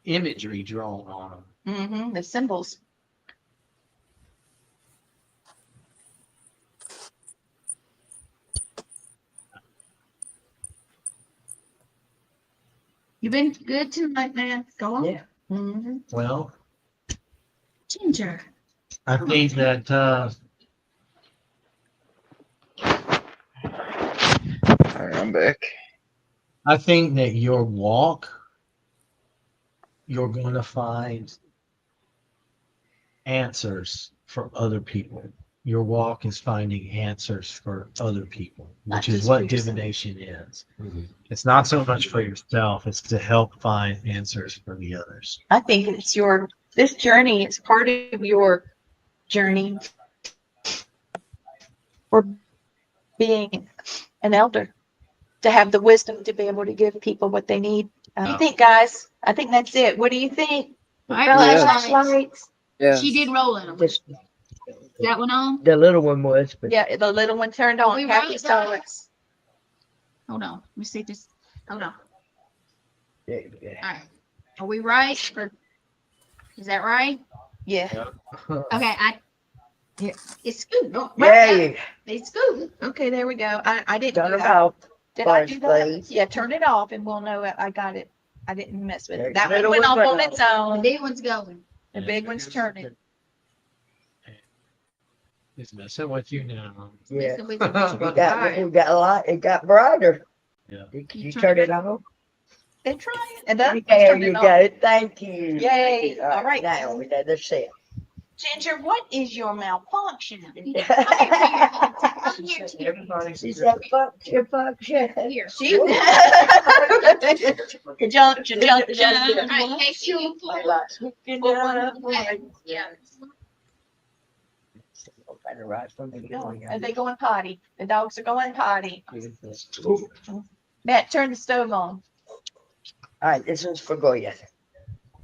imagery drawn on them. The symbols. You've been good tonight, man. Go on. Yeah. Well, Ginger. I think that All right, I'm back. I think that your walk, you're going to find answers for other people. Your walk is finding answers for other people, Not which is just what for yourself. divination is. It's not so much for yourself, it's to help find answers for the others. I think it's this journey is part of your journey for being an elder, to have the wisdom to be able to give people what they need. I think, guys, I think that's it. What do you think? All right, Flashlights? Yeah. She did roll in them. Just That one on? the little one was, but Yeah, the little one turned on. We Kathy right, saw guys? it. Hold on. Let me see this. Hold on. yeah. All right. Are we right? Is that right? Yeah. Okay. Yeah. It's good. Oh, Yeah, It's good. Okay, there we go. I didn't turn do them that. off. Did I first, do that? please. Yeah, turn it off and we'll know I got it. I didn't mess with it. There's That the one little went one off on went its The own. big one's going. The big one's turning. It's messing with you now. Yeah. Messing with you. We got, All right. we got a lot. It got brighter. Yeah. Did You you turn turn it it off? And try it. And that There turned you it on. go. Thank you. Yay. All right. Now we got the set. Ginger, what is your malfunction? She said function. Here. She conjunction. All right. Hey, you. Yeah. Right from the beginning. Are they going potty? The dogs are going potty. Matt, turn the stove on. All right, this one's for Goya.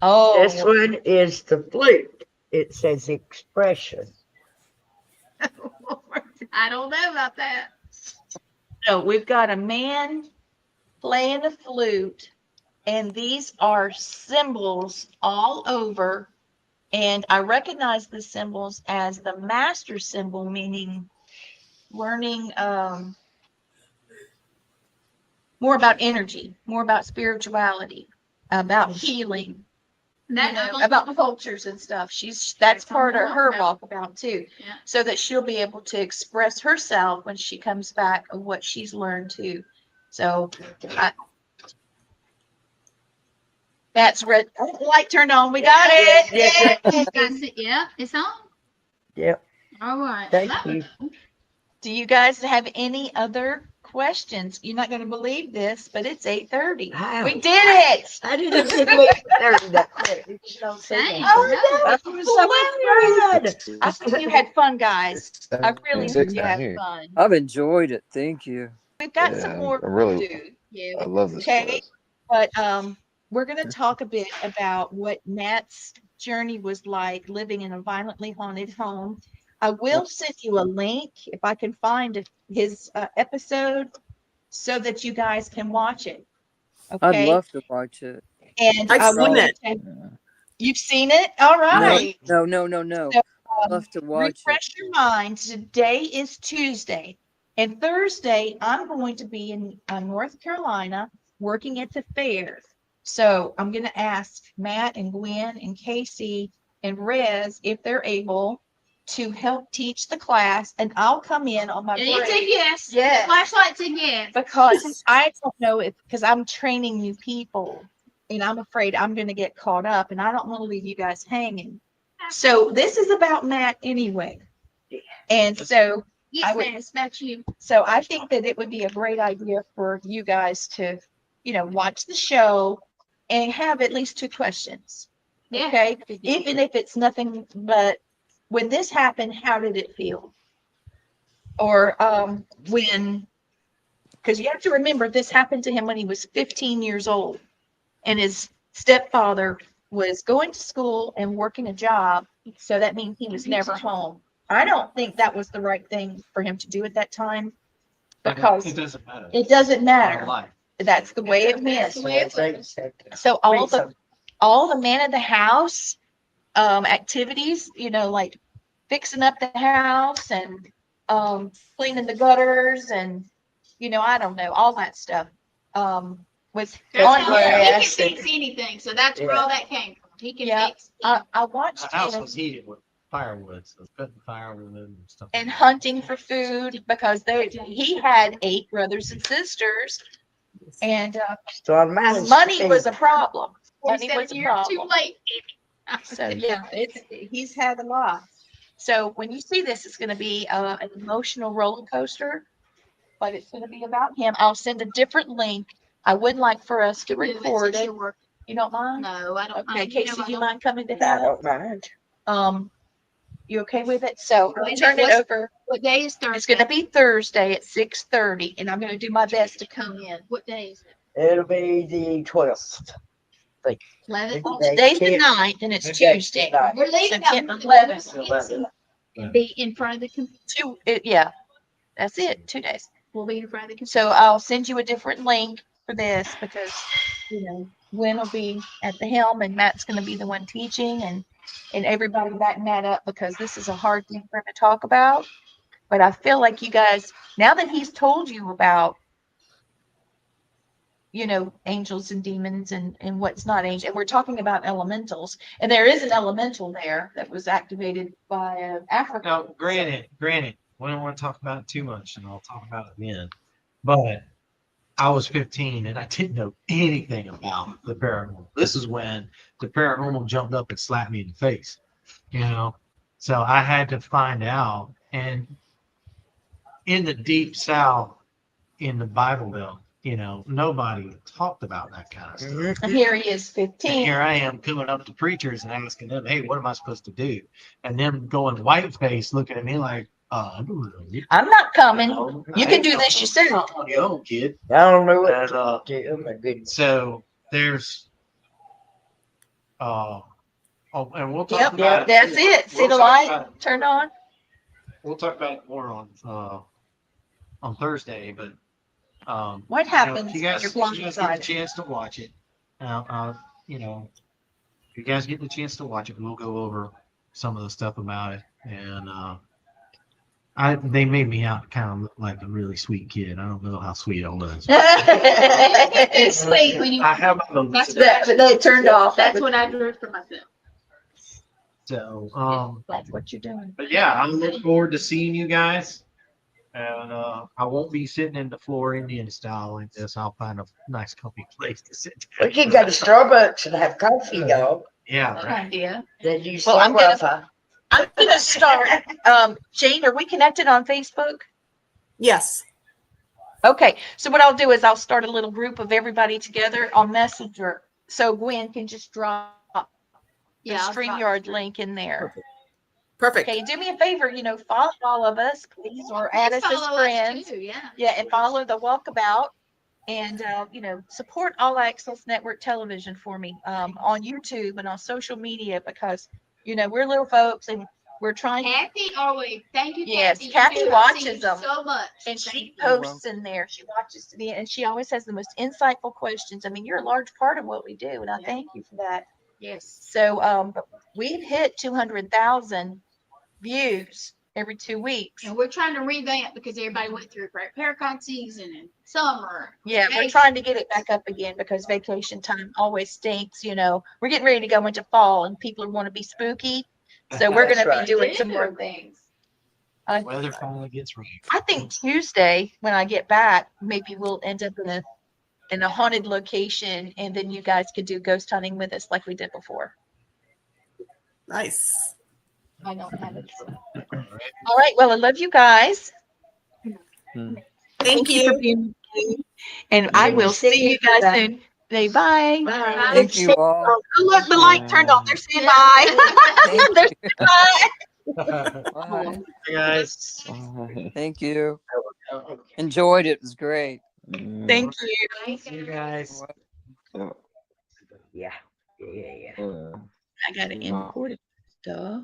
Oh, This one is the flute. It says expression. I don't know about that. so we've got a man playing a flute, and these are symbols all over. And I recognize the symbols as the master symbol, meaning learning more about energy, more about spirituality, about healing, about cultures and stuff. That's part of her walkabout too. Yeah. So that she'll be able to express herself when she comes back of what she's learned too. So that's red light turned on. We got it. Yes, Yay. Yeah, it's on. Yep. All right. Thank you. Do you guys have any other questions? You're not going to believe this, but it's 8:30. How? We did it. I didn't think we learned that quick. Did you don't say Dang. that? Oh, That was so much fun. I think you had fun, guys. I really Six hope you down had here. fun. I've enjoyed it. Thank you. We've got Yeah, some more I really- to do, Yeah. I love this okay? class. But we're going to talk a bit about what Matt's journey was like living in a violently haunted home. I will send you a link if I can find his episode so that you guys can watch it. I'd Okay. love to watch it. And I've I seen will it. You've seen it? All right. No. So, I'd love to watch it. refresh your mind. Today is Tuesday. And Thursday, I'm going to be in North Carolina working at the fair. So I'm going to ask Matt and Gwen and Casey and Rez if they're able to help teach the class. And I'll come in on my And it's a break. yes. Yes. Flashlight's a yes. Because I don't know if, because I'm training new people and I'm afraid I'm going to get caught up and I don't want to leave you guys hanging. So this is about Matt anyway. And so Yes, I would- man. It's about you. So I think that it would be a great idea for you guys to, watch the show and have at least 2 questions. Yeah. Okay. Even if it's nothing but, when this happened, how did it feel? Or because you have to remember, this happened to him when he was 15 years old, and his stepfather was going to school and working a job. So that means he was never home. I don't think that was the right thing for him to do at that time, because it doesn't matter. it doesn't Our matter. life. That's the way it That's the went. way it was. So all the man of the house activities, like fixing up the house and cleaning the gutters and I don't know, all that stuff was That's on how he can grass. fix anything. So that's where all that came from. He can Yeah. fix. I watched The house him was heated with firewood, so putting firewood and stuff. and hunting for food, because he had 8 brothers and sisters, and money was a problem. Money was a 47 years too problem. late. So yeah, he's had a lot. So when you see this, it's going to be an emotional roller coaster, but it's going to be about him. I'll send a different link. I would like for us to record it. You don't mind? No, I don't. Okay, Casey, I you don't- mind coming to I help? don't mind. You okay with it? So I'll Wait a turn minute, it over. What day is Thursday? It's going to be Thursday at 6:30, and I'm going to do my best to come in. What day is it? It'll be the 12th. 11th. Today's the 9th, and it's Tuesday. We're leaving So at 11th. and be in front of the computer. Yeah, that's it. 2 days. We'll be in front of the computer. So I'll send you a different link for this, because Gwen will be at the helm and Matt's going to be the one teaching, and everybody backing that up, because this is a hard thing for him to talk about. But I feel like you guys, now that he's told you about angels and demons and what's not angel, and we're talking about elementals, and there is an elemental there that was activated by Africa. Now, granted, we don't want to talk about it too much, and I'll talk about it then. But I was 15 and I didn't know anything about the paranormal. This is when the paranormal jumped up and slapped me in the face, So I had to find out. And in the deep South, in the Bible Belt, nobody talked about that kind of stuff. And here he is, And 15. here I am coming up to preachers and asking them, hey, what am I supposed to do? And them going white face, looking at me like, I don't know. I'm not coming. You can do this yourself. On your own, kid. I don't know what And, to do. Oh my goodness. so there's, and we'll talk Yep, about it. that's it. See We'll the talk light about it. turned on? We'll talk about it more on Thursday, but What happens if you when guys, you're if you guys get the blindsided? chance to watch it, if you guys get the chance to watch it, we'll go over some of the stuff about it. And they made me out kind of look like a really sweet kid. I don't know how sweet I was. It's sweet when you. I have my That's But they turned off. That's what I drew for myself. So, That's what you're doing. but yeah, I look forward to seeing you guys. And I won't be sitting in the floor Indian style like this. I'll find a nice comfy place to sit. We could go to Starbucks and have coffee, dog. Yeah, Good right. idea. Then you Well, I'm gonna- Wi-Fi. I'm going to start. Jane, are we connected on Facebook? Yes. Okay. So what I'll do is I'll start a little group of everybody together on Messenger. So Gwen can just drop the Yeah. I'll drop- StreamYard link in there. Perfect. Okay. Do me a favor, follow all of us, please, or add us as Follow us friends. too, yeah. Yeah, and follow the Walkabout, and support All Access Network Television for me on YouTube and on social media, because we're little folks and we're trying. Kathy, thank you, Yes, Kathy. You Kathy do. I see watches you them. so much. And Thank she you. posts in there. She watches to the end, and she always has the most insightful questions. I mean, you're a large part of what we do, and I thank you for that. Yes. So, we've hit 200,000 views every 2 weeks. And we're trying to revamp because everybody went through Paracon season and summer. Yeah, we're trying to get it back up again because vacation time always stinks. We're getting ready to go into fall, and people want to be spooky, so we're going That's to be right. doing some more things. Weather finally gets rain. I think Tuesday when I get back, maybe we'll end up in a haunted location, and then you guys could do ghost hunting with us like we did before. Nice. I don't have it. All right. Well, I love you guys. Thank for you. being with me. And I will see you guys soon. Say bye. Bye. Thank you all. Oh, look, the light turned on. They're saying bye. Thank They're you. saying bye. Bye. Hey guys. Thank you. Enjoyed it. It was great. Thank you. See you guys. Yeah. Yeah. I got to import it stuff.